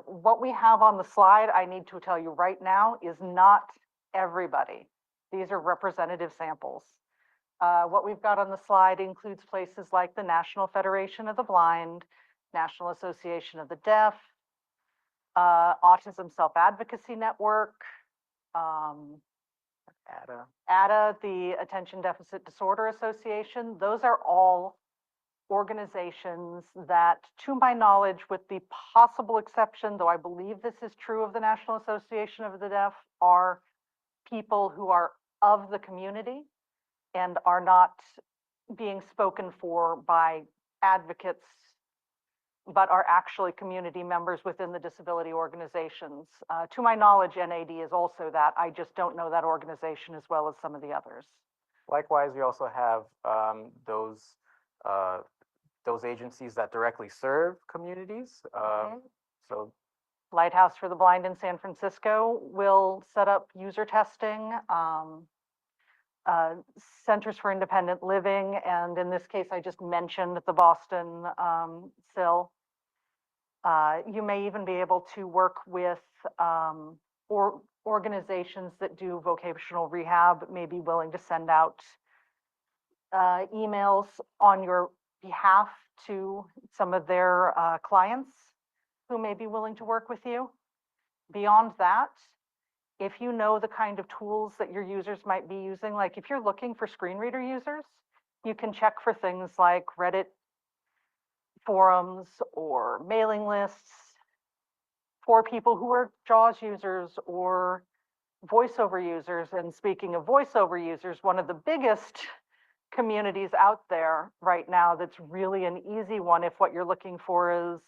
What we have on the slide, I need to tell you right now, is not everybody. These are representative samples. What we've got on the slide includes places like the National Federation of the Blind, National Association of the Deaf, Autism Self-Advocacy Network, ADA, the Attention Deficit Disorder Association. Those are all organizations that, to my knowledge, with the possible exception, though I believe this is true of the National Association of the Deaf, are people who are of the community and are not being spoken for by advocates but are actually community members within the disability organizations. To my knowledge, NAD is also that. I just don't know that organization as well as some of the others. Likewise, we also have those agencies that directly serve communities. So Lighthouse for the Blind in San Francisco will set up user testing. Centers for Independent Living, and in this case, I just mentioned the Boston SIL. You may even be able to work with organizations that do vocational rehab, may be willing to send out emails on your behalf to some of their clients who may be willing to work with you. Beyond that, if you know the kind of tools that your users might be using, like if you're looking for screen reader users, you can check for things like Reddit forums or mailing lists for people who are JAWS users or voiceover users. And speaking of voiceover users, one of the biggest communities out there right now that's really an easy one if what you're looking for is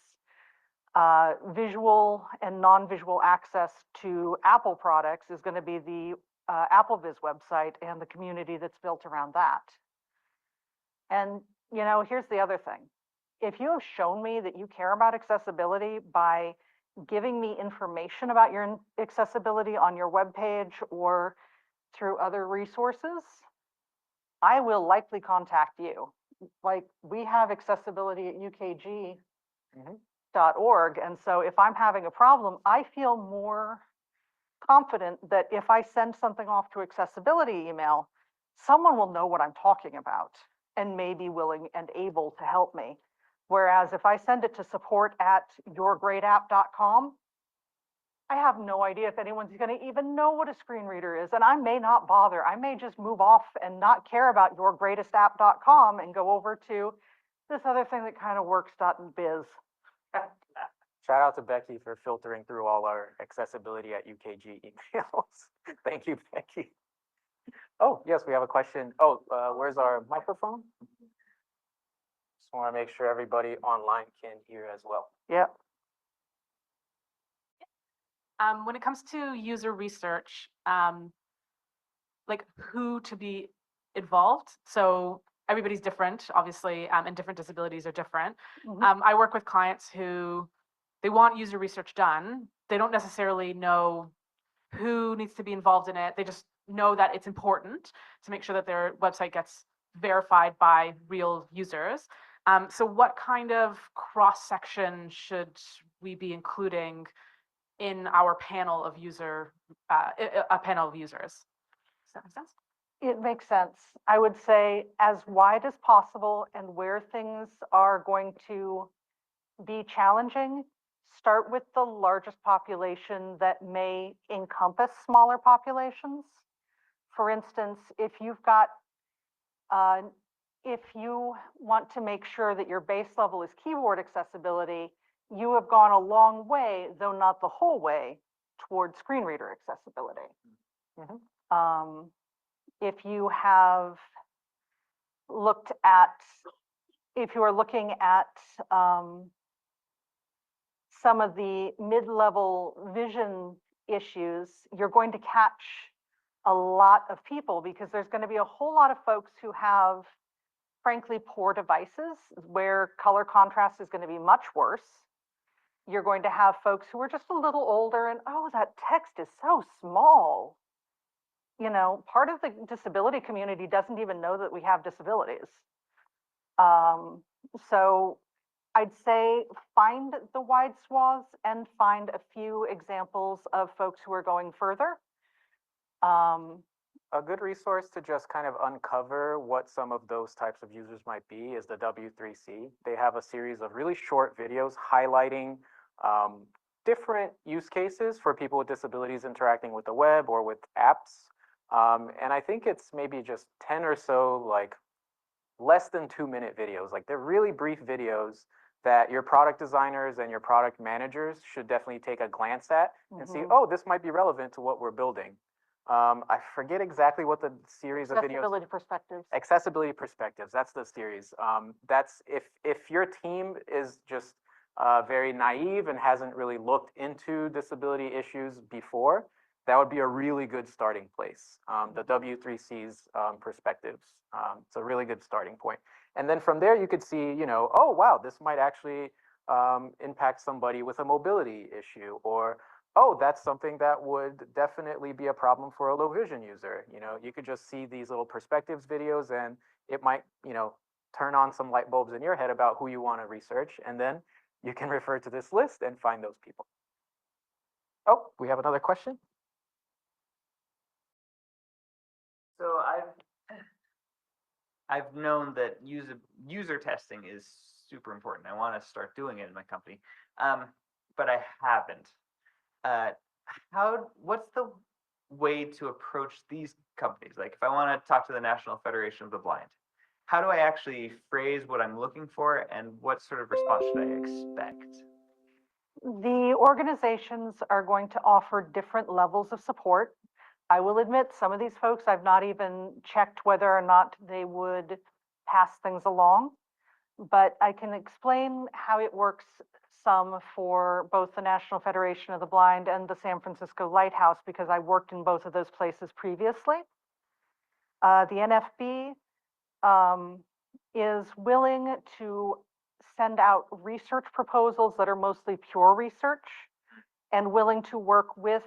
visual and non-visual access to Apple products is going to be the AppleVis website and the community that's built around that. And, you know, here's the other thing. If you have shown me that you care about accessibility by giving me information about your accessibility on your webpage or through other resources, I will likely contact you. Like, we have accessibility at UKG. .org. And so if I'm having a problem, I feel more confident that if I send something off to accessibility email, someone will know what I'm talking about and may be willing and able to help me. Whereas if I send it to support@yourgreatapp.com, I have no idea if anyone's going to even know what a screen reader is. And I may not bother. I may just move off and not care about yourgreatestapp.com and go over to this other thing that kind of works.biz. shout out to Becky for filtering through all our accessibility at UKG emails. Thank you, Becky. Oh, yes, we have a question. Oh, where's our microphone? Just want to make sure everybody online can hear as well. Yep. When it comes to user research, like who to be involved. So everybody's different, obviously, and different disabilities are different. I work with clients who they want user research done. They don't necessarily know who needs to be involved in it. They just know that it's important to make sure that their website gets verified by real users. So what kind of cross-section should we be including in our panel of user, a panel of users? Does that make sense? It makes sense. I would say as wide as possible, and where things are going to be challenging, start with the largest population that may encompass smaller populations. For instance, if you've got, if you want to make sure that your base level is keyboard accessibility, you have gone a long way, though not the whole way, towards screen reader accessibility. If you have looked at, if you are looking at some of the mid-level vision issues, you're going to catch a lot of people because there's going to be a whole lot of folks who have, frankly, poor devices where color contrast is going to be much worse. You're going to have folks who are just a little older and, oh, that text is so small. You know, part of the disability community doesn't even know that we have disabilities. So I'd say find the wide swaths and find a few examples of folks who are going further. A good resource to just kind of uncover what some of those types of users might be is the W3C. They have a series of really short videos highlighting different use cases for people with disabilities interacting with the web or with apps. And I think it's maybe just 10 or so, like less than 2-minute videos. Like they're really brief videos that your product designers and your product managers should definitely take a glance at and see, oh, this might be relevant to what we're building. I forget exactly what the series of videos. Accessibility perspectives. Accessibility perspectives. That's the series. That's if your team is just very naive and hasn't really looked into disability issues before, that would be a really good starting place. The W3C's perspectives. It's a really good starting point. And then from there, you could see, you know, oh, wow, this might actually impact somebody with a mobility issue, or, oh, that's something that would definitely be a problem for a low vision user. You know, you could just see these little perspectives videos and it might, you know, turn on some light bulbs in your head about who you want to research. And then you can refer to this list and find those people. Oh, we have another question. So I've known that user testing is super important. I want to start doing it in my company, but I haven't. What's the way to approach these companies? Like, if I want to talk to the National Federation of the Blind, how do I actually phrase what I'm looking for, and what sort of response should I expect? The organizations are going to offer different levels of support. I will admit, some of these folks, I've not even checked whether or not they would pass things along, but I can explain how it works some for both the National Federation of the Blind and the San Francisco Lighthouse, because I worked in both of those places previously. The NFB is willing to send out research proposals that are mostly pure research, and willing to work with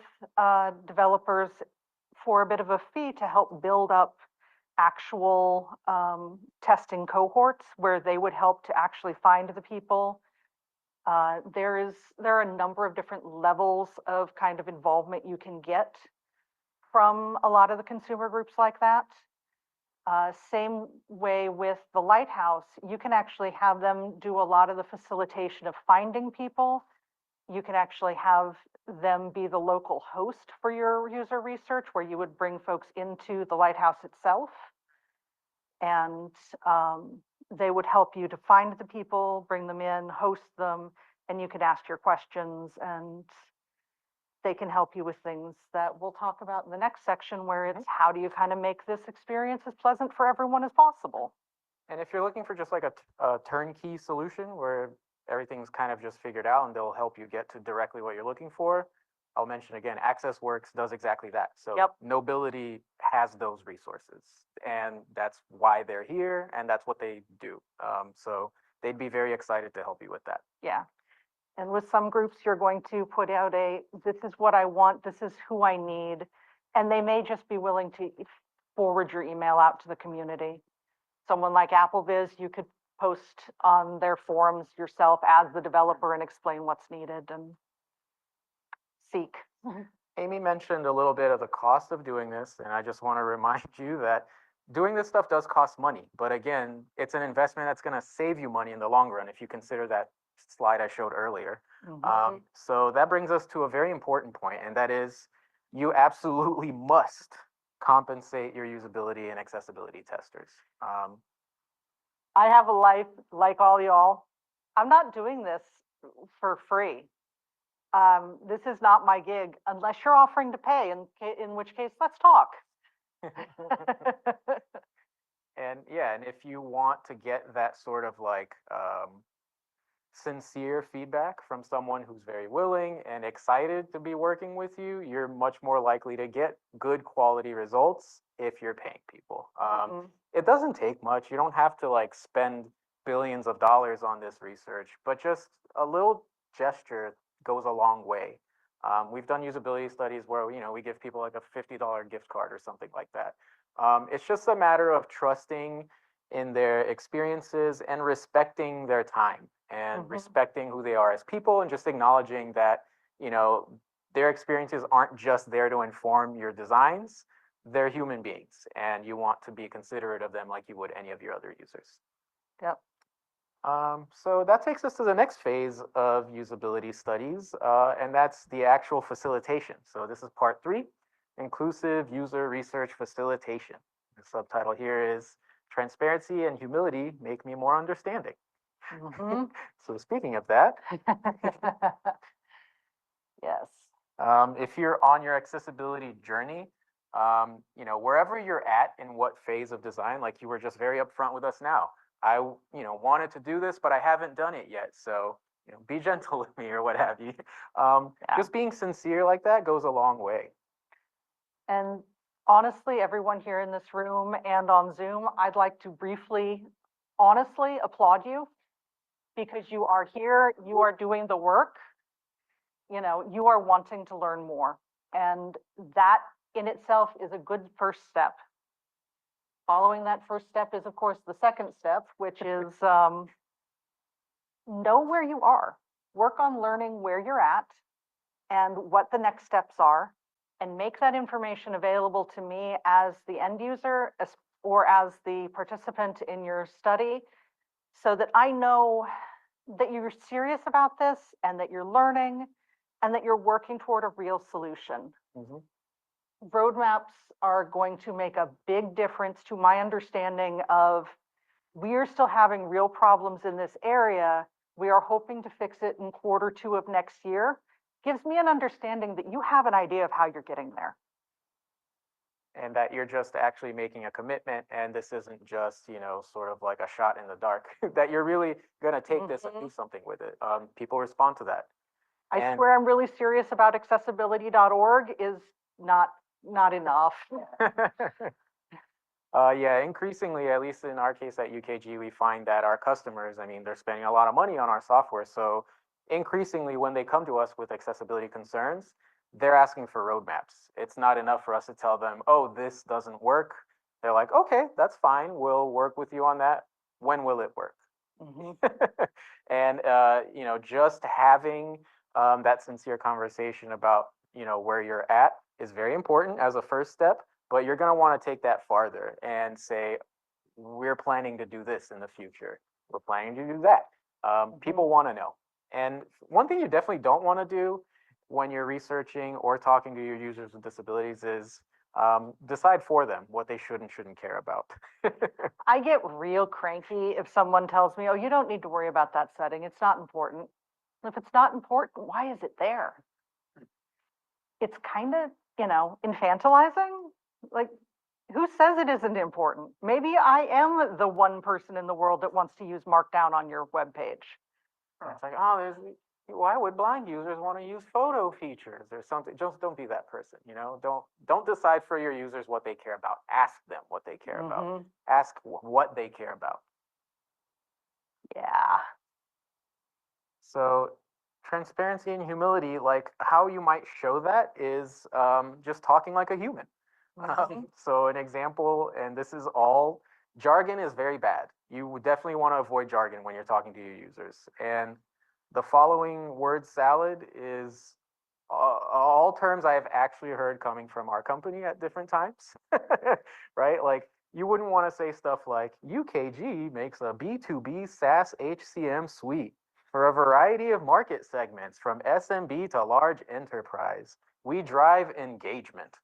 developers for a bit of a fee to help build up actual testing cohorts where they would help to actually find the people. There are a number of different levels of kind of involvement you can get from a lot of the consumer groups like that. Same way with the Lighthouse, you can actually have them do a lot of the facilitation of finding people. You can actually have them be the local host for your user research, where you would bring folks into the Lighthouse itself. And they would help you to find the people, bring them in, host them, and you could ask your questions, and they can help you with things that we'll talk about in the next section, where it's how do you kind of make this experience as pleasant for everyone as possible. And if you're looking for just like a turnkey solution where everything's kind of just figured out and they'll help you get to directly what you're looking for, I'll mention again, AccessWorks does exactly that. So Yep. Knowbility has those resources, and that's why they're here, and that's what they do. So they'd be very excited to help you with that. Yeah. And with some groups, you're going to put out this is what I want, this is who I need. And they may just be willing to forward your email out to the community. Someone like AppleVis, you could post on their forums yourself as the developer and explain what's needed and seek. Amy mentioned a little bit of the cost of doing this, and I just want to remind you that doing this stuff does cost money. But again, it's an investment that's going to save you money in the long run, if you consider that slide I showed earlier. So that brings us to a very important point, and that is you absolutely must compensate your usability and accessibility testers. I have a life like all y'all. I'm not doing this for free. This is not my gig, unless you're offering to pay, in which case, let's talk. And yeah, and if you want to get that sort of like sincere feedback from someone who's very willing and excited to be working with you, you're much more likely to get good quality results if you're paying people. It doesn't take much. You don't have to like spend billions of dollars on this research, but just a little gesture goes a long way. We've done usability studies where, you know, we give people like a $50 gift card or something like that. It's just a matter of trusting in their experiences and respecting their time and respecting who they are as people, and just acknowledging that, you know, their experiences aren't just there to inform your designs. They're human beings, and you want to be considerate of them like you would any of your other users. Yep. So that takes us to the next phase of usability studies, and that's the actual facilitation. So this is part 3, inclusive user research facilitation. The subtitle here is Transparency and Humility Make Me More Understanding. So speaking of that, Yes. if you're on your accessibility journey, you know, wherever you're at in what phase of design, like you were just very upfront with us now, I, you know, wanted to do this, but I haven't done it yet. So be gentle with me or what have you. Yeah. Just being sincere like that goes a long way. And honestly, everyone here in this room and on Zoom, I'd like to briefly, honestly applaud you because you are here, you are doing the work, you are wanting to learn more. And that in itself is a good first step. Following that first step is, of course, the second step, which is know where you are, work on learning where you're at and what the next steps are, and make that information available to me as the end user or as the participant in your study so that I know that you're serious about this and that you're learning and that you're working toward a real solution. Mhm. Roadmaps are going to make a big difference to my understanding of we are still having real problems in this area. We are hoping to fix it in Q2 of next year. Gives me an understanding that you have an idea of how you're getting there. And that you're just actually making a commitment, and this isn't just, sort of like a shot in the dark, that you're really going to take this and do something with it. People respond to that. I And- swear I'm really serious about accessibility.org is not enough. Yeah, increasingly, at least in our case at UKG, we find that our customers, I mean, they're spending a lot of money on our software. So increasingly, when they come to us with accessibility concerns, they're asking for roadmaps. It's not enough for us to tell them, oh, this doesn't work. They're like, okay, that's fine. We'll work with you on that. When will it work? And, just having that sincere conversation about, where you're at is very important as a first step. But you're going to want to take that farther and say, we're planning to do this in the future. We're planning to do that. People want to know. And one thing you definitely don't want to do when you're researching or talking to your users with disabilities is decide for them what they should and shouldn't care about. I get real cranky if someone tells me, oh, you don't need to worry about that setting. It's not important. If it's not important, why is it there? It's kind of, infantilizing. Like, who says it isn't important? Maybe I am the one person in the world that wants to use Markdown on your webpage. It's like, oh, why would blind users want to use photo features or something? Just don't be that person, Don't decide for your users what they care about. Ask them what they care about. Ask what they care about. Yeah. So transparency and humility, like how you might show that is just talking like a human. So an example, and this is all, jargon is very bad. You would definitely want to avoid jargon when you're talking to your users. And the following word salad is all terms I have actually heard coming from our company at different times, right? Like you wouldn't want to say stuff like UKG makes a B2B SaaS HCM suite for a variety of market segments from SMB to large enterprise. We drive engagement,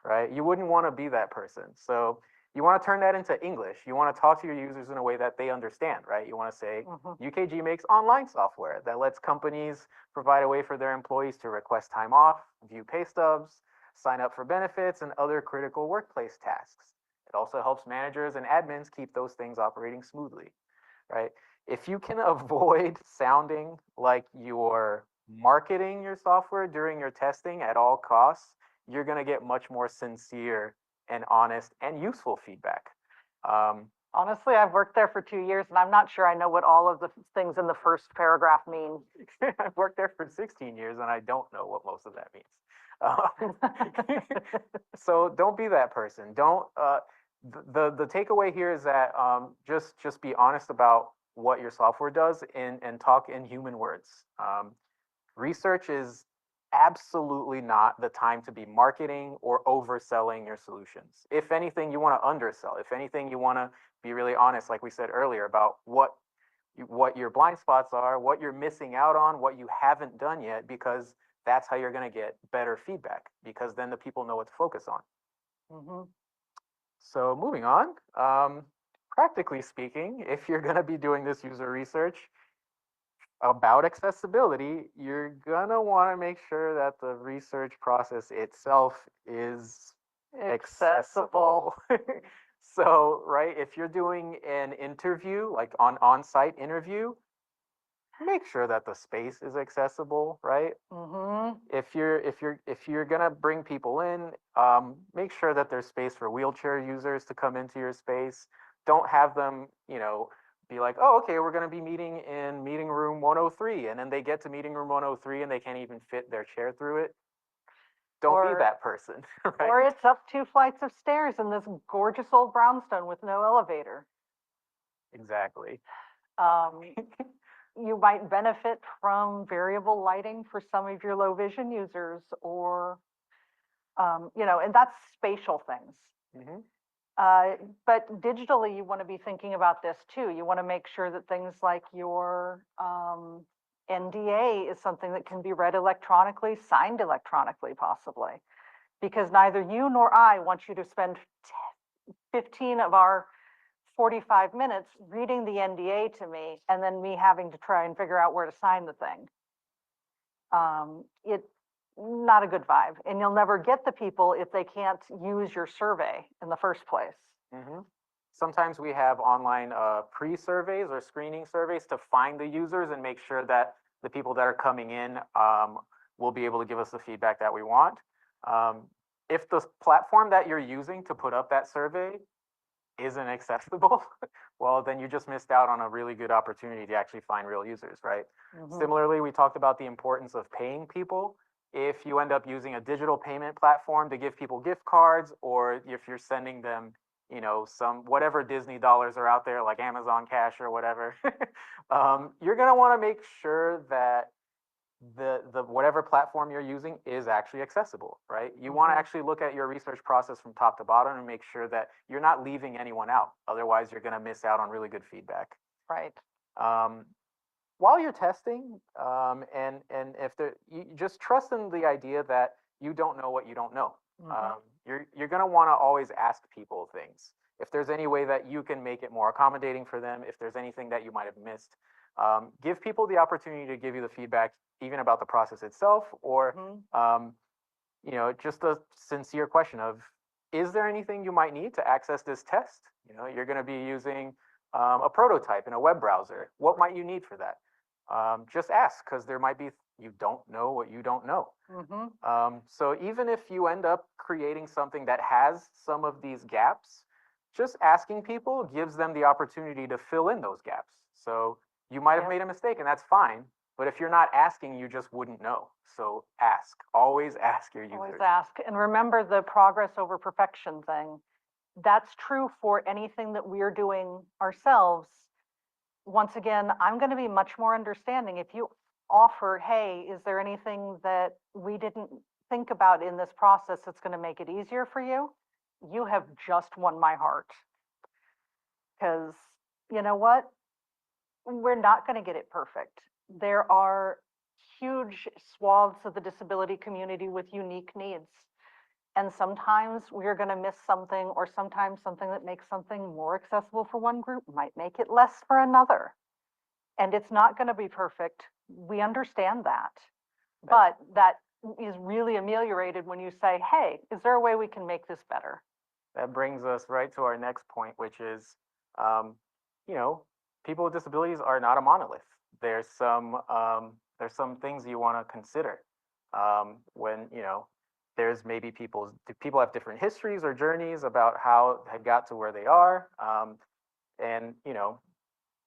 right? You wouldn't want to be that person. So you want to turn that into English. You want to talk to your users in a way that they understand, right? You want to say, UKG makes online software that lets companies provide a way for their employees to request time off, view pay stubs, sign up for benefits, and other critical workplace tasks. It also helps managers and admins keep those things operating smoothly, right? If you can avoid sounding like you're marketing your software during your testing at all costs, you're going to get much more sincere and honest and useful feedback. Honestly, I've worked there for 2 years and I'm not sure I know what all of the things in the first paragraph mean. I've worked there for 16 years and I don't know what most of that means. So don't be that person. Don't, the takeaway here is that just be honest about what your software does and talk in human words. Research is absolutely not the time to be marketing or overselling your solutions. If anything, you want to undersell. If anything, you want to be really honest, like we said earlier, about what your blind spots are, what you're missing out on, what you haven't done yet, because that's how you're going to get better feedback, because then the people know what to focus on. So moving on, practically speaking, if you're going to be doing this user research about accessibility, you're going to want to make sure that the research process itself is accessible. So, right, if you're doing an interview, like on-site interview, make sure that the space is accessible, right? Mm-hmm. If you're gonna bring people in, make sure that there's space for wheelchair users to come into your space. Don't have them, be like, oh, okay, we're gonna be meeting in meeting room 103, and then they get to meeting room 103 and they can't even fit their chair through it. Don't be Or- that person, right? Or it's up 2 flights of stairs in this gorgeous old brownstone with no elevator. Exactly. Um, you might benefit from variable lighting for some of your low vision users or, and that's spatial things. Mhm. But digitally, you want to be thinking about this too. You want to make sure that things like your NDA is something that can be read electronically, signed electronically, possibly, because neither you nor I want you to spend 15 of our 45 minutes reading the NDA to me and then me having to try and figure out where to sign the thing. It's not a good vibe, and you'll never get the people if they can't use your survey in the first place. Mhm. Sometimes we have online pre-surveys or screening surveys to find the users and make sure that the people that are coming in will be able to give us the feedback that we want. If the platform that you're using to put up that survey isn't accessible, well, then you just missed out on a really good opportunity to actually find real users, right? Mhm. Similarly, we talked about the importance of paying people. If you end up using a digital payment platform to give people gift cards, or if you're sending them, some whatever Disney dollars are out there, like Amazon Cash or whatever, you're gonna want to make sure that the whatever platform you're using is actually accessible, right? You want to Mhm. actually look at your research process from top to bottom and make sure that you're not leaving anyone out. Otherwise, you're going to miss out on really good feedback. Right. Um, while you're testing, and if you just trust in the idea that you don't know what you don't know. Mhm. You're going to want to always ask people things. If there's any way that you can make it more accommodating for them, if there's anything that you might have missed, give people the opportunity to give you the feedback, even about the process itself, or Mhm. just a sincere question of, is there anything you might need to access this test? You're going to be using a prototype in a web browser. What might you need for that? Just ask, because there might be, you don't know what you don't know. Mhm. So even if you end up creating something that has some of these gaps, just asking people gives them the opportunity to fill in those gaps. So you might have Yep. made a mistake, and that's fine. But if you're not asking, you just wouldn't know. So ask. Always ask your users. Always ask. And remember the progress over perfection thing. That's true for anything that we're doing ourselves. Once again, I'm going to be much more understanding. If you offer, hey, is there anything that we didn't think about in this process that's going to make it easier for you? You have just won my heart. Because you know what? We're not going to get it perfect. There are huge swaths of the disability community with unique needs. And sometimes we're going to miss something, or sometimes something that makes something more accessible for one group might make it less for another. And it's not going to be perfect. We understand that. But that is really ameliorated when you say, hey, is there a way we can make this better? That brings us right to our next point, which is, um, people with disabilities are not a monolith. There's some things you want to consider when there's maybe people have different histories or journeys about how they got to where they are, and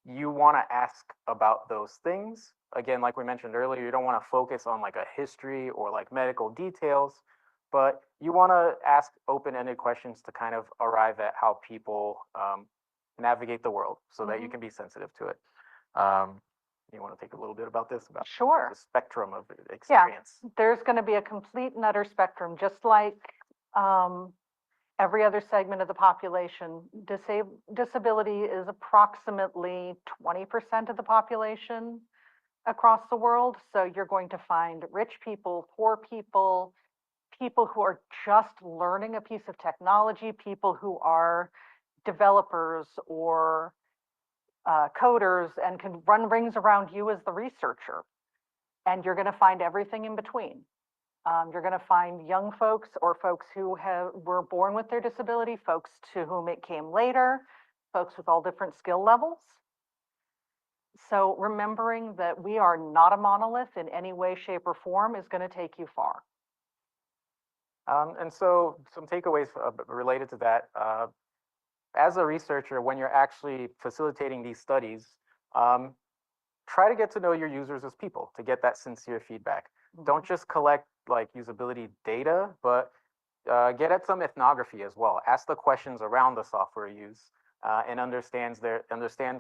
you want to ask about those things. Again, like we mentioned earlier, you don't want to focus on like a history or like medical details, but you want to ask open-ended questions to kind of arrive at how people navigate the world so that you can be sensitive to it. You want to take a little bit about this, about Sure. the spectrum of experience? There's going to be a complete and utter spectrum, just like every other segment of the population. Disability is approximately 20% of the population across the world. So you're going to find rich people, poor people, people who are just learning a piece of technology, people who are developers or coders and can run rings around you as the researcher. And you're going to find everything in between. You're going to find young folks or folks who were born with their disability, folks to whom it came later, folks with all different skill levels. So remembering that we are not a monolith in any way, shape, or form is going to take you far. And so some takeaways related to that. As a researcher, when you're actually facilitating these studies, try to get to know your users as people to get that sincere feedback. Don't just collect like usability data, but get at some ethnography as well. Ask the questions around the software use and understand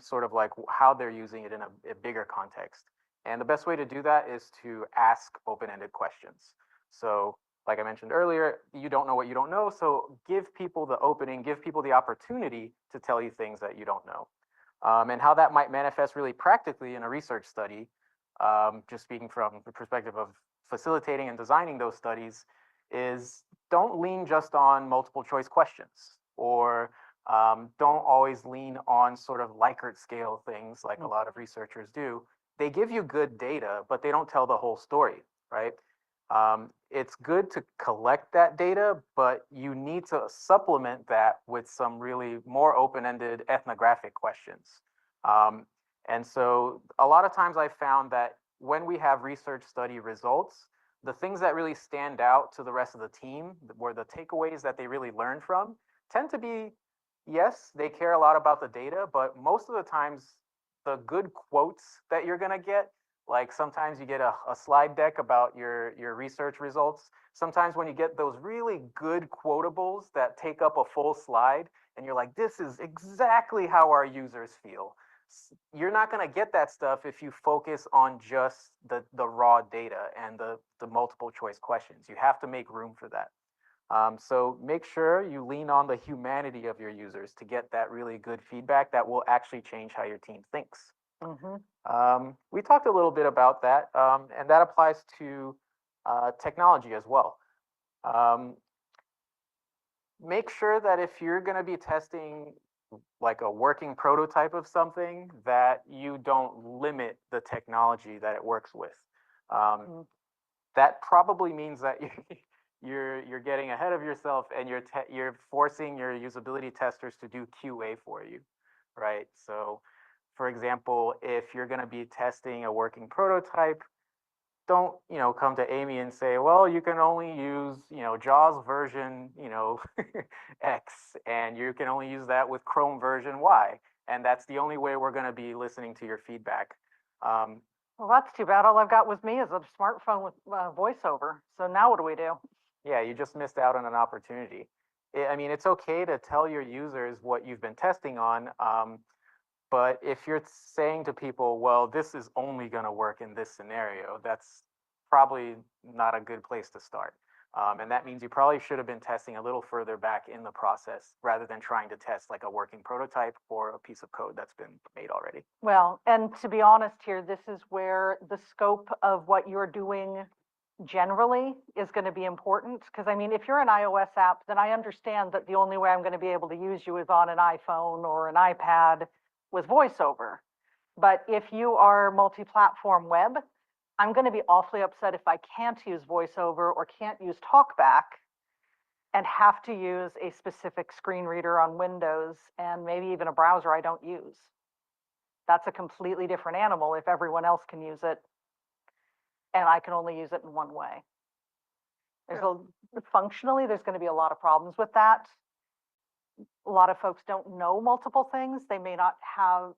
sort of like how they're using it in a bigger context. And the best way to do that is to ask open-ended questions. So like I mentioned earlier, you don't know what you don't know. So give people the opening, give people the opportunity to tell you things that you don't know. And how that might manifest really practically in a research study, just speaking from the perspective of facilitating and designing those studies, is don't lean just on multiple choice questions, or don't always lean on sort of Likert scale things like a lot of researchers do. They give you good data, but they don't tell the whole story, right? It's good to collect that data, but you need to supplement that with some really more open-ended ethnographic questions. And so a lot of times I've found that when we have research study results, the things that really stand out to the rest of the team, where the takeaways that they really learn from, tend to be, yes, they care a lot about the data, but most of the times the good quotes that you're gonna get, like sometimes you get a slide deck about your research results. Sometimes when you get those really good quotables that take up a full slide and you're like, this is exactly how our users feel. You're not going to get that stuff if you focus on just the raw data and the multiple choice questions. You have to make room for that. So make sure you lean on the humanity of your users to get that really good feedback that will actually change how your team thinks. We talked a little bit about that, and that applies to technology as well. Make sure that if you're going to be testing like a working prototype of something, that you don't limit the technology that it works with. That probably means that you're getting ahead of yourself and you're forcing your usability testers to do QA for you, right? So for example, if you're going to be testing a working prototype, don't, come to Amy and say, well, you can only use, JAWS version, X, and you can only use that with Chrome version Y. And that's the only way we're going to be listening to your feedback. Well, that's too bad. All I've got with me is a smartphone with voiceover. So now what do we do? Yeah, you just missed out on an opportunity. I mean, it's okay to tell your users what you've been testing on, but if you're saying to people, well, this is only going to work in this scenario, that's probably not a good place to start. And that means you probably should have been testing a little further back in the process rather than trying to test like a working prototype or a piece of code that's been made already. Well, and to be honest here, this is where the scope of what you're doing generally is going to be important. Because I mean, if you're an iOS app, then I understand that the only way I'm going to be able to use you is on an iPhone or an iPad with VoiceOver. But if you are multi-platform web, I'm going to be awfully upset if I can't use VoiceOver or can't use TalkBack and have to use a specific screen reader on Windows and maybe even a browser I don't use. That's a completely different animal if everyone else can use it and I can only use it in one way. Functionally, there's going to be a lot of problems with that. A lot of folks don't know multiple things. They may not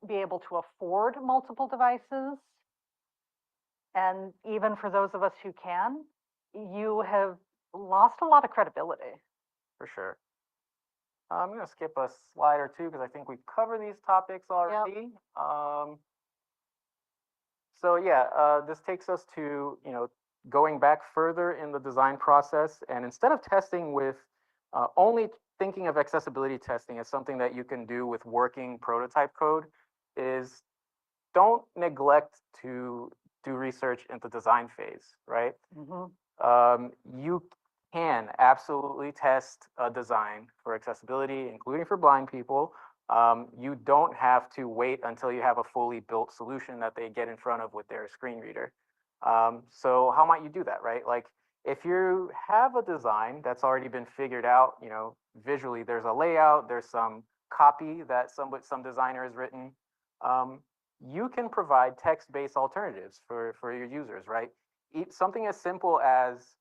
be able to afford multiple devices. And even for those of us who can, you have lost a lot of credibility. For sure. I'm going to skip a slide or two because I think we've covered these topics already. So yeah, this takes us to, going back further in the design process, and instead of testing with only thinking of accessibility testing as something that you can do with working prototype code, is don't neglect to do research in the design phase, right? You can absolutely test a design for accessibility, including for blind people. You don't have to wait until you have a fully built solution that they get in front of with their screen reader. So how might you do that, right? Like if you have a design that's already been figured out, visually, there's a layout, there's some copy that some designer has written. you can provide text-based alternatives for your users, right? Something as simple as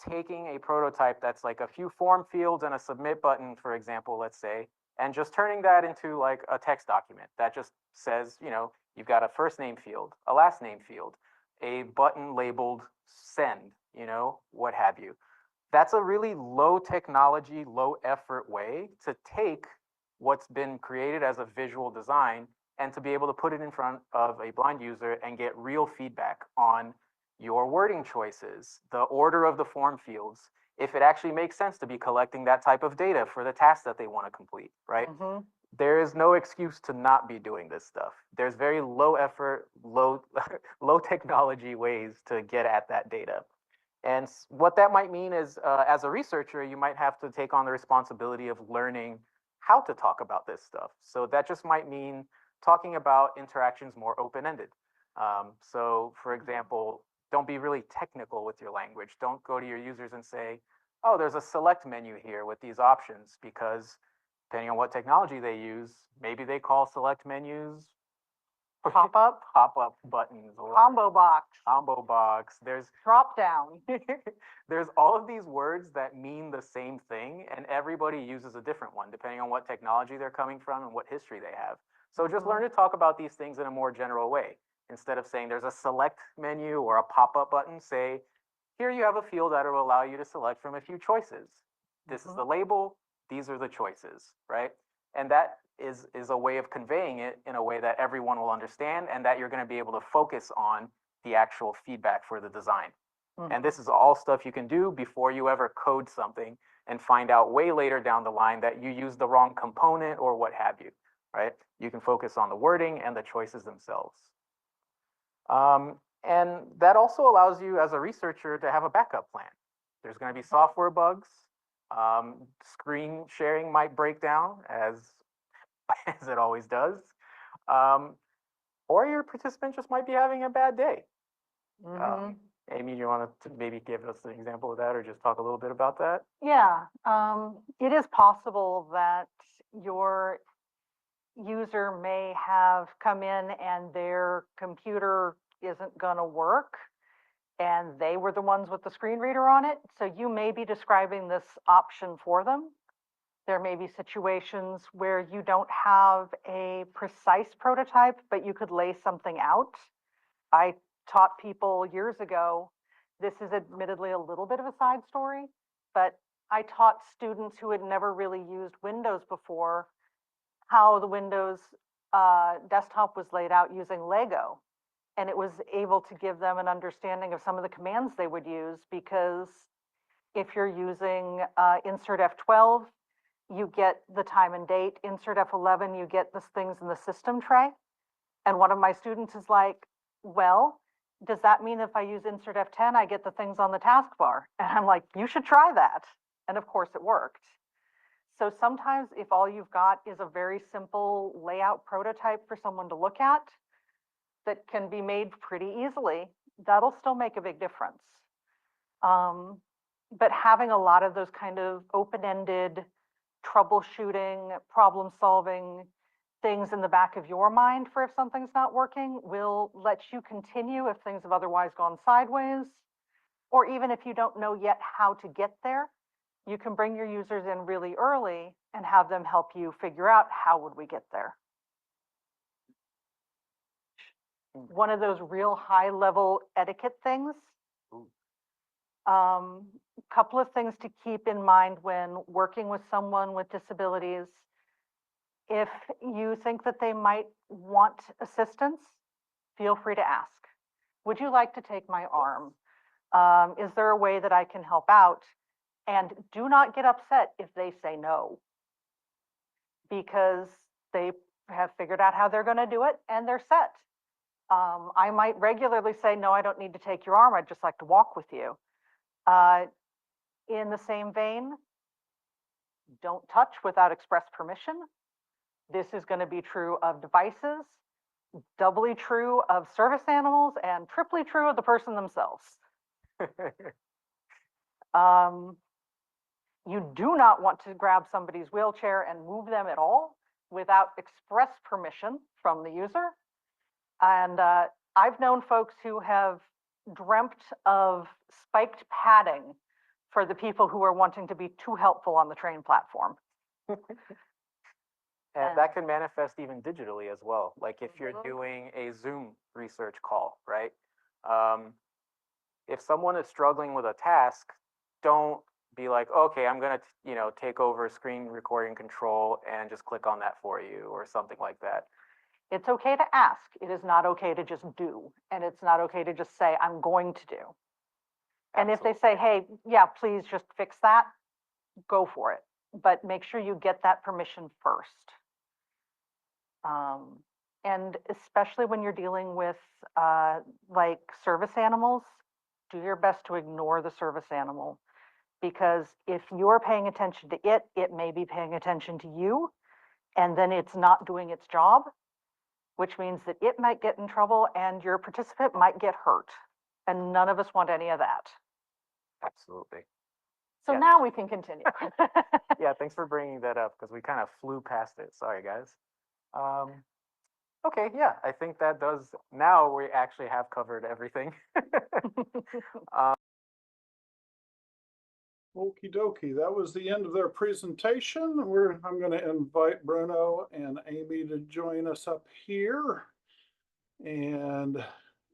taking a prototype that's like a few form fields and a submit button, for example, let's say, and just turning that into like a text document that just says, you know, you've got a first name field, a last name field, a button labeled send, you know, what have you. That's a really low technology, low effort way to take what's been created as a visual design and to be able to put it in front of a blind user and get real feedback on your wording choices, the order of the form fields, if it actually makes sense to be collecting that type of data for the task that they want to complete, right? Mhm. There is no excuse to not be doing this stuff. There's very low effort, low, low technology ways to get at that data. And what that might mean is, as a researcher, you might have to take on the responsibility of learning how to talk about this stuff. So that just might mean talking about interactions more open-ended. So for example, don't be really technical with your language. Don't go to your users and say, oh, there's a select menu here with these options, because depending on what technology they use, maybe they call select menus Pop-up, pop-up buttons or combo box, combo box. drop down. There's all of these words that mean the same thing, and everybody uses a different one depending on what technology they're coming from and what history they have. So just learn to talk about these things in a more general way. Instead of saying there's a select menu or a pop-up button, say, here you have a field that will allow you to select from a few choices. This is the label, these are the choices, right? And that is a way of conveying it in a way that everyone will understand and that you're going to be able to focus on the actual feedback for the design. And this is all stuff you can do before you ever code something and find out way later down the line that you used the wrong component or what have you, right? You can focus on the wording and the choices themselves. And that also allows you as a researcher to have a backup plan. There's going to be software bugs. Screen sharing might break down as it always does. Or your participant just might be having a bad day. Amy, you want to maybe give us an example of that or just talk a little bit about that? Yeah, it is possible that your user may have come in and their computer isn't gonna work and they were the ones with the screen reader on it. So you may be describing this option for them. There may be situations where you don't have a precise prototype, but you could lay something out. I taught people years ago, this is admittedly a little bit of a side story, but I taught students who had never really used Windows before how the Windows desktop was laid out using Lego. And it was able to give them an understanding of some of the commands they would use, because if you're using insert F12, you get the time and date. Insert F11, you get the things in the system tray. And one of my students is like, well, does that mean if I use insert F10, I get the things on the taskbar? And I'm like, you should try that. And of course it worked. So sometimes if all you've got is a very simple layout prototype for someone to look at that can be made pretty easily, that'll still make a big difference. But having a lot of those kind of open-ended troubleshooting, problem solving things in the back of your mind for if something's not working will let you continue if things have otherwise gone sideways. Or even if you don't know yet how to get there, you can bring your users in really early and have them help you figure out how would we get there. One of those real high level etiquette things. Couple of things to keep in mind when working with someone with disabilities. If you think that they might want assistance, feel free to ask. Would you like to take my arm? Is there a way that I can help out? And do not get upset if they say no, because they have figured out how they're going to do it and they're set. I might regularly say, no, I don't need to take your arm. I'd just like to walk with you. In the same vein, don't touch without express permission. This is going to be true of devices, doubly true of service animals, and triply true of the person themselves. You do not want to grab somebody's wheelchair and move them at all without express permission from the user. And I've known folks who have dreamt of spiked padding for the people who are wanting to be too helpful on the train platform. And that can manifest even digitally as well. Like if you're Mhm. doing a Zoom research call, right? If someone is struggling with a task, don't be like, okay, I'm gonna, take over screen recording control and just click on that for you or something like that. It's okay to ask. It is not okay to just do. And it's not okay to just say, I'm going to do. And if they say, hey, yeah, please just fix that, go for it. But make sure you get that permission first. And especially when you're dealing with like service animals, do your best to ignore the service animal. Because if you're paying attention to it, it may be paying attention to you. And then it's not doing its job, which means that it might get in trouble and your participant might get hurt. And none of us want any of that. Absolutely. So Yeah. now we can continue. Yeah, thanks for bringing that up because we kind of flew past it. Sorry, guys. Okay, yeah, I think that does. Now we actually have covered everything. Okie dokie, that was the end of their presentation. I'm going to invite Bruno and Amy to join us up here. And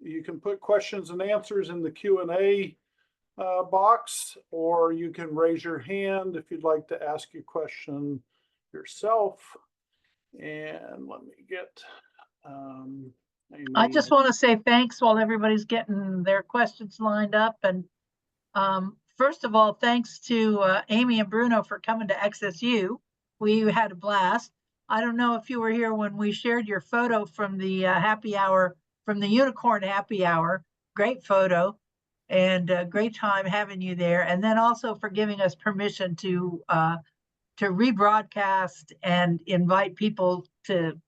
you can put questions and answers in the Q&A box, or you can raise your hand if you'd like to ask your question yourself. And let me get I Amy. just want to say thanks while everybody's getting their questions lined up. And first of all, thanks to Amy and Bruno for coming to XSU. We had a blast. I don't know if you were here when we shared your photo from the happy hour, from the Unicorn Happy Hour. Great photo and great time having you there. And then also for giving us permission to rebroadcast and invite people to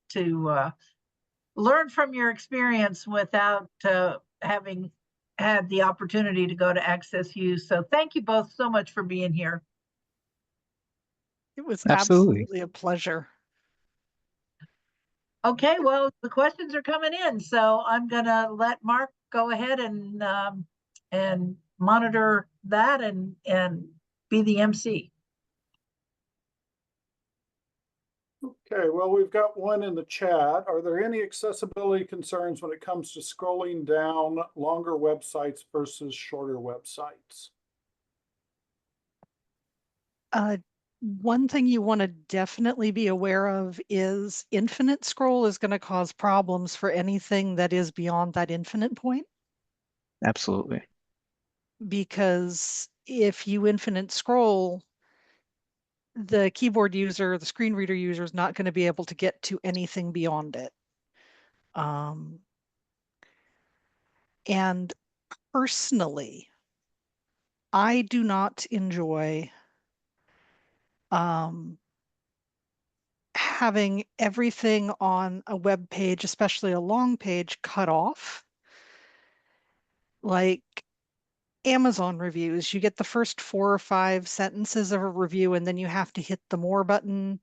learn from your experience without having had the opportunity to go to XSU. So thank you both so much for being here. It was Absolutely. absolutely a pleasure. Okay, well, the questions are coming in, so I'm gonna let Mark go ahead and monitor that and be the MC. Okay, well, we've got one in the chat. Are there any accessibility concerns when it comes to scrolling down longer websites versus shorter websites? One thing you want to definitely be aware of is infinite scroll is going to cause problems for anything that is beyond that infinite point. Absolutely. Because if you infinite scroll, the keyboard user, the screen reader user is not going to be able to get to anything beyond it. And personally, I do not enjoy having everything on a web page, especially a long page, cut off. Like Amazon reviews, you get the first 4 or 5 sentences of a review and then you have to hit the more button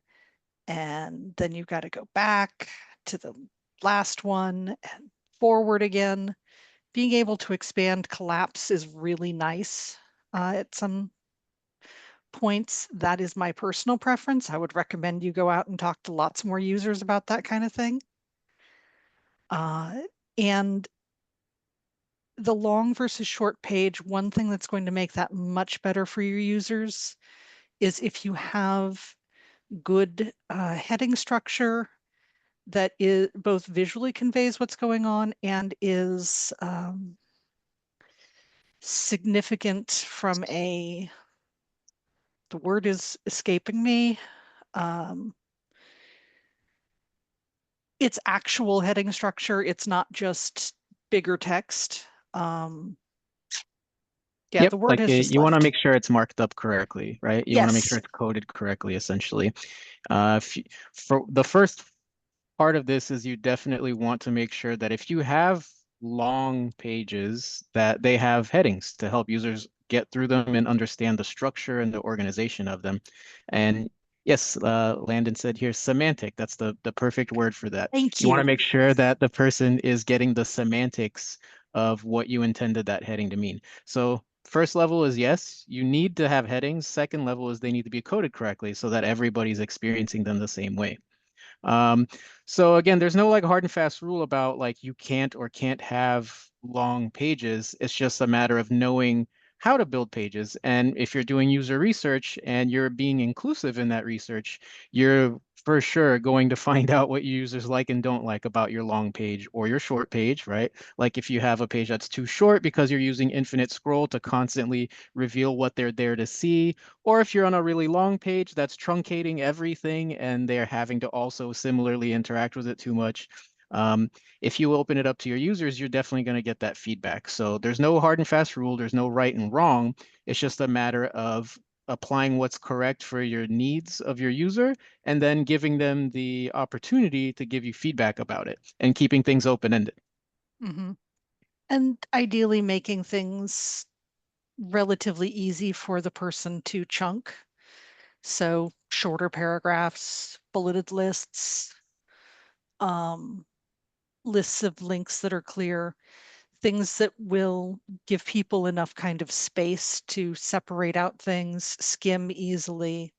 and then you've got to go back to the last one and forward again. Being able to expand collapse is really nice at some points. That is my personal preference. I would recommend you go out and talk to lots more users about that kind of thing. And the long versus short page, one thing that's going to make that much better for your users is if you have good heading structure that is both visually conveys what's going on and is significant from the word is escaping me. It's actual heading structure. It's not just bigger text. Yeah, Yep, the word like has just you want to left. make sure it's marked up correctly, right? You want to make sure Yes. it's coded correctly, essentially. For the first part of this is you definitely want to make sure that if you have long pages, that they have headings to help users get through them and understand the structure and the organization of them. And Yes, Landon said here, semantic. That's the perfect word for that. Thank You want to you. make sure that the person is getting the semantics of what you intended that heading to mean. So first level is yes, you need to have headings. Second level is they need to be coded correctly so that everybody's experiencing them the same way. Um, so again, there's no like hard and fast rule about like you can't or can't have long pages. It's just a matter of knowing how to build pages. And if you're doing user research and you're being inclusive in that research, you're for sure going to find out what users like and don't like about your long page or your short page, right? Like if you have a page that's too short because you're using infinite scroll to constantly reveal what they're there to see, or if you're on a really long page that's truncating everything and they're having to also similarly interact with it too much. If you open it up to your users, you're definitely going to get that feedback. So there's no hard and fast rule. There's no right and wrong. It's just a matter of applying what's correct for your needs of your user and then giving them the opportunity to give you feedback about it and keeping things open-ended. Mm-hmm. And ideally making things relatively easy for the person to chunk. So shorter paragraphs, bulleted lists, lists of links that are clear, things that will give people enough kind of space to separate out things, skim easily.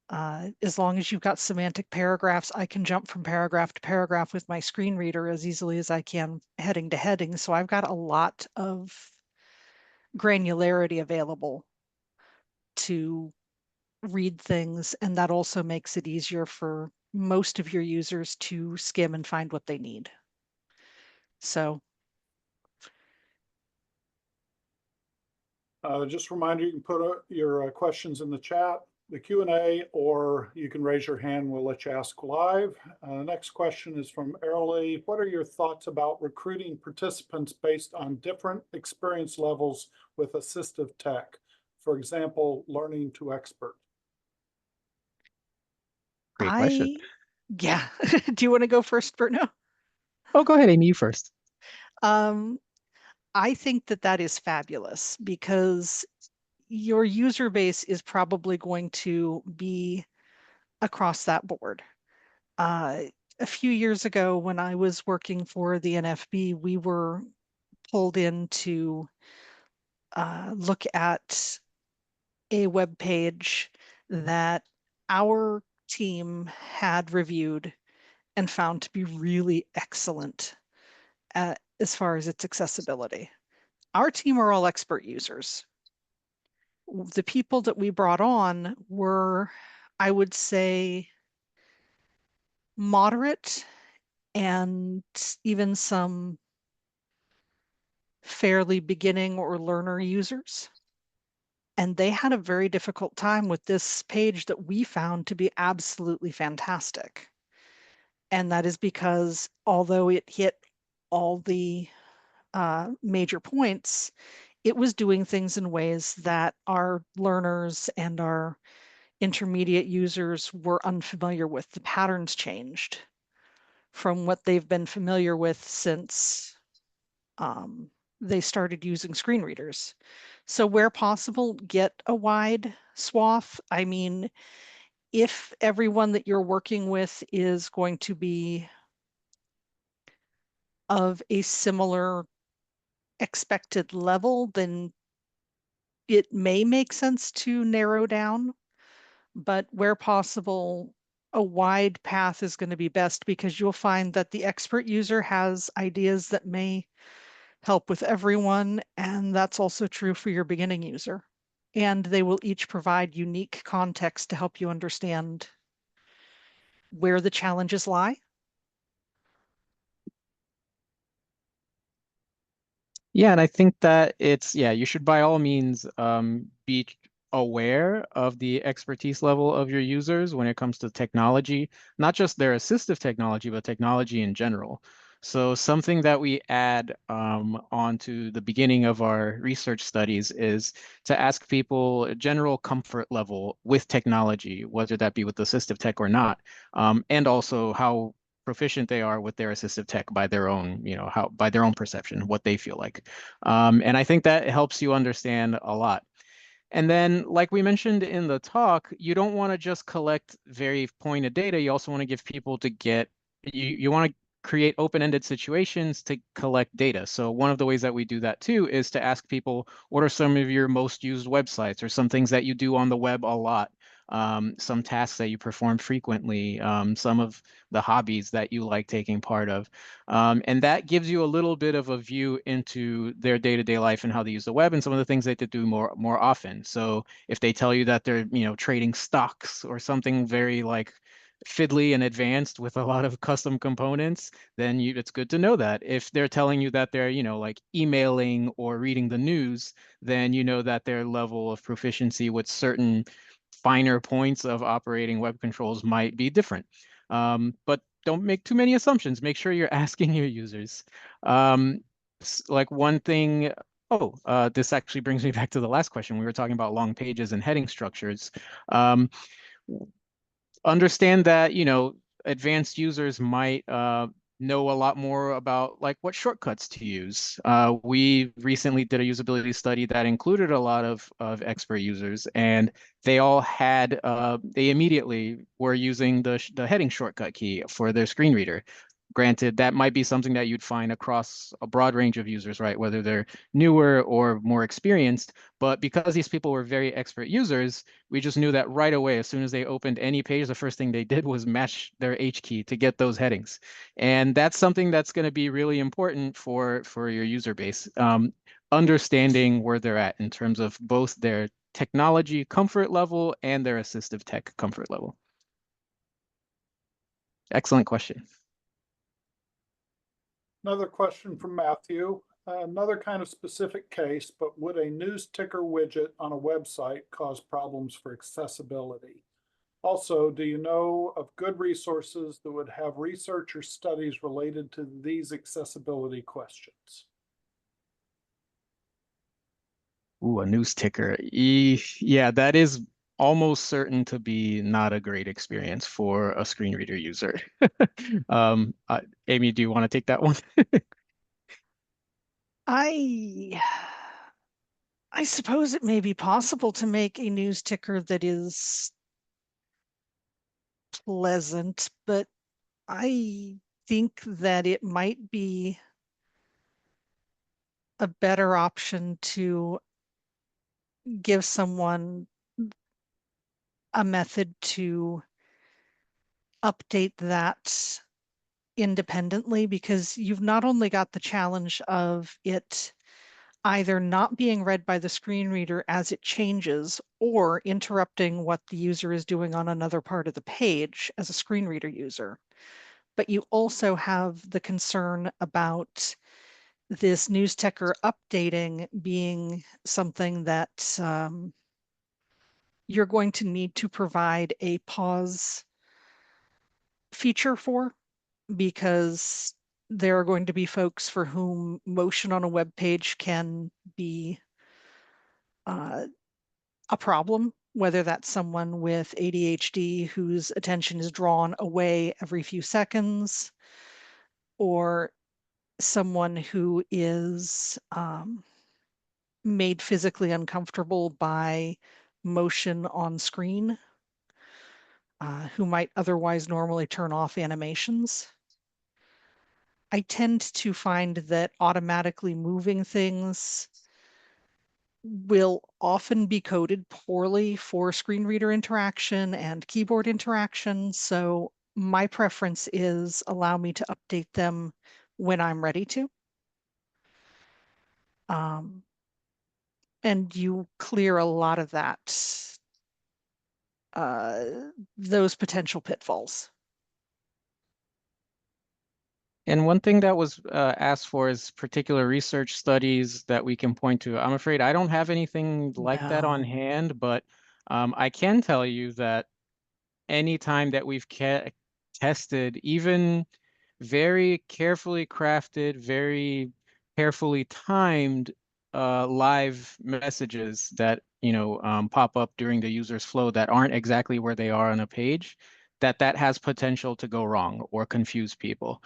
As long as you've got semantic paragraphs, I can jump from paragraph to paragraph with my screen reader as easily as I can heading to heading. So I've got a lot of granularity available to read things, and that also makes it easier for most of your users to skim and find what they need. So Just a reminder, you can put your questions in the chat, the Q&A, or you can raise your hand. We'll let you ask live. Next question is from Erly. What are your thoughts about recruiting participants based on different experience levels with assistive tech? For example, learning to expert. Great question. Yeah. Do you want to go first, Bruno? Oh, go ahead, Amy, you first. I think that that is fabulous because your user base is probably going to be across that board. A few years ago, when I was working for the NFB, we were pulled in to look at a web page that our team had reviewed and found to be really excellent as far as its accessibility. Our team are all expert users. The people that we brought on were, I would say, moderate and even some fairly beginning or learner users. And they had a very difficult time with this page that we found to be absolutely fantastic. And that is because although it hit all the major points, it was doing things in ways that our learners and our intermediate users were unfamiliar with. The patterns changed from what they've been familiar with since they started using screen readers. So where possible, get a wide swath. I mean, if everyone that you're working with is going to be of a similar expected level, then it may make sense to narrow down, but where possible, a wide path is going to be best because you'll find that the expert user has ideas that may help with everyone, and that's also true for your beginning user. And they will each provide unique context to help you understand where the challenges lie. Yeah, and I think that you should by all means be aware of the expertise level of your users when it comes to technology, not just their assistive technology, but technology in general. So something that we add onto the beginning of our research studies is to ask people a general comfort level with technology, whether that be with assistive tech or not, and also how proficient they are with their assistive tech by their own, by their own perception, what they feel like. And I think that helps you understand a lot. And then, like we mentioned in the talk, you don't want to just collect very pointed data. You also want to give people to get, you want to create open-ended situations to collect data. So one of the ways that we do that too is to ask people, what are some of your most used websites or some things that you do on the web a lot? Some tasks that you perform frequently, some of the hobbies that you like taking part of. And that gives you a little bit of a view into their day-to-day life and how they use the web and some of the things they could do more often. So if they tell you that they're, trading stocks or something very like fiddly and advanced with a lot of custom components, then it's good to know that. If they're telling you that they're, like emailing or reading the news, then you know that their level of proficiency with certain finer points of operating web controls might be different. But don't make too many assumptions. Make sure you're asking your users. Like one thing, this actually brings me back to the last question. We were talking about long pages and heading structures. Understand that, advanced users might know a lot more about like what shortcuts to use. We recently did a usability study that included a lot of expert users, and they all had, they immediately were using the heading shortcut key for their screen reader. Granted, that might be something that you'd find across a broad range of users, right? Whether they're newer or more experienced. But because these people were very expert users, we just knew that right away, as soon as they opened any page, the first thing they did was match their H key to get those headings. And that's something that's going to be really important for your user base. Understanding where they're at in terms of both their technology comfort level and their assistive tech comfort level. Excellent question. Another question from Matthew. Another kind of specific case, but would a news ticker widget on a website cause problems for accessibility? Also, do you know of good resources that would have research or studies related to these accessibility questions? Ooh, a news ticker. Yeah, that is almost certain to be not a great experience for a screen reader user. Amy, do you want to take that one? I suppose it may be possible to make a news ticker that is pleasant, but I think that it might be a better option to give someone a method to update that independently, because you've not only got the challenge of it either not being read by the screen reader as it changes or interrupting what the user is doing on another part of the page as a screen reader user. But you also have the concern about this news ticker updating being something that you're going to need to provide a pause feature for, because there are going to be folks for whom motion on a web page can be a problem, whether that's someone with ADHD whose attention is drawn away every few seconds, or someone who is made physically uncomfortable by motion on screen, who might otherwise normally turn off animations. I tend to find that automatically moving things will often be coded poorly for screen reader interaction and keyboard interaction. So my preference is allow me to update them when I'm ready to. And you clear a lot of that, those potential pitfalls. And one thing that was asked for is particular research studies that we can point to. I'm afraid I don't have anything like that on No. hand, but I can tell you that anytime that we've tested even very carefully crafted, very carefully timed live messages that pop up during the user's flow that aren't exactly where they are on a page, that has potential to go wrong or confuse people.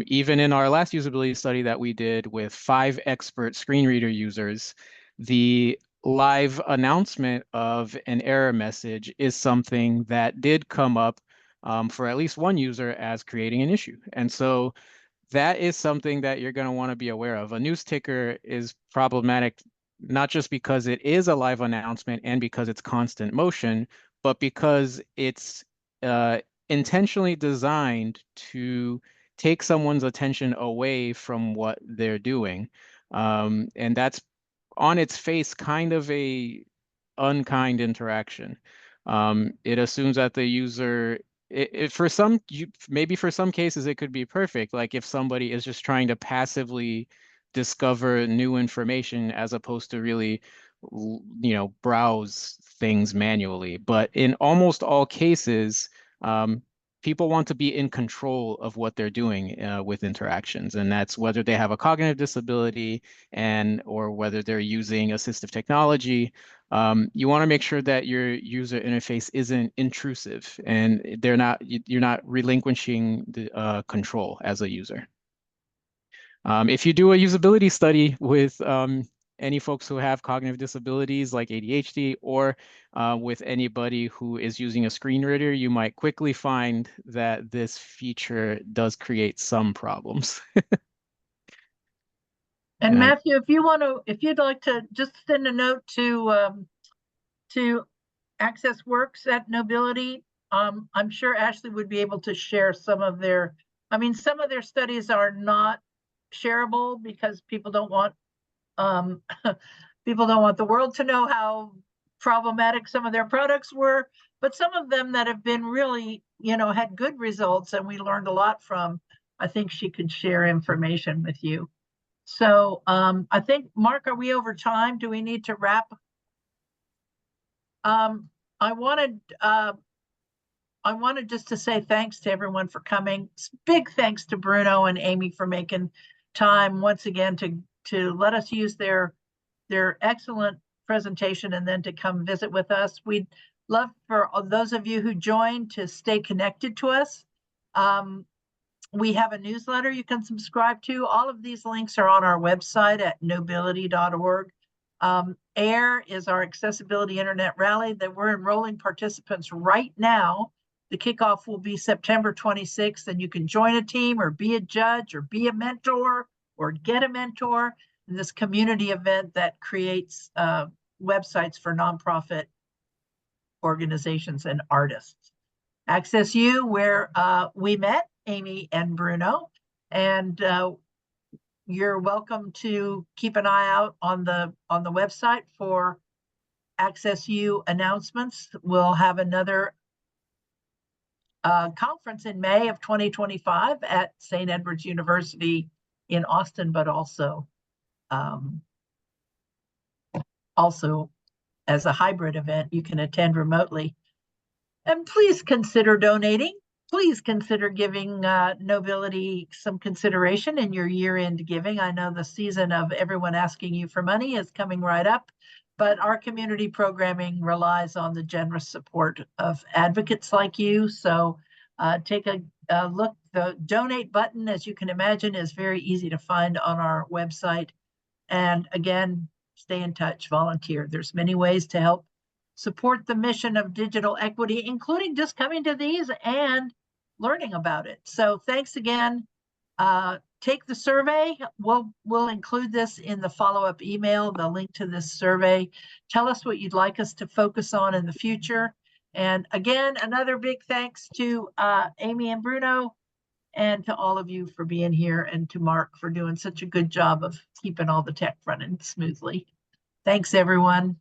Even in our last usability study that we did with 5 expert screen reader users, the live announcement of an error message is something that did come up for at least one user as creating an issue. And so that is something that you're going to want to be aware of. A news ticker is problematic, not just because it is a live announcement and because it's constant motion, but because it's intentionally designed to take someone's attention away from what they're doing. And that's on its face kind of a unkind interaction. It assumes that the user, for some, maybe for some cases it could be perfect. Like if somebody is just trying to passively discover new information as opposed to really, browse things manually. But in almost all cases, people want to be in control of what they're doing with interactions, and that's whether they have a cognitive disability or whether they're using assistive technology. You want to make sure that your user interface isn't intrusive and you're not relinquishing the control as a user. If you do a usability study with any folks who have cognitive disabilities like ADHD or with anybody who is using a screen reader, you might quickly find that this feature does create some problems. And Matthew, if you'd like to just send a note to Access Works at Knowbility, I'm sure Ashley would be able to share some of their studies are not shareable because people don't want the world to know how problematic some of their products were, but some of them that have been really, had good results and we learned a lot from, I think she could share information with you. So I think, Mark, are we over time? Do we need to wrap? I wanted just to say thanks to everyone for coming. Big thanks to Bruno and Amy for making time once again to let us use their excellent presentation and then to come visit with us. We'd love for those of you who joined to stay connected to us. We have a newsletter you can subscribe to. All of these links are on our website at knowbility.org. AIR is our accessibility internet rally that we're enrolling participants right now. The kickoff will be September 26th, and you can join a team or be a judge or be a mentor or get a mentor in this community event that creates websites for nonprofit organizations and artists. Access U, where we met, Amy and Bruno, and you're welcome to keep an eye out on the website for Access U announcements. We'll have another conference in May of 2025 at St. Edward's University in Austin, but also as a hybrid event you can attend remotely. And please consider donating. Please consider giving Knowbility some consideration in your year-end giving. I know the season of everyone asking you for money is coming right up, but our community programming relies on the generous support of advocates like you. So take a look. The donate button, as you can imagine, is very easy to find on our website. And again, stay in touch, volunteer. There's many ways to help support the mission of digital equity, including just coming to these and learning about it. So thanks again. Take the survey. We'll include this in the follow-up email, the link to this survey. Tell us what you'd like us to focus on in the future. And again, another big thanks to Amy and Bruno, and to all of you for being here, and to Mark for doing such a good job of keeping all the tech running smoothly. Thanks, everyone.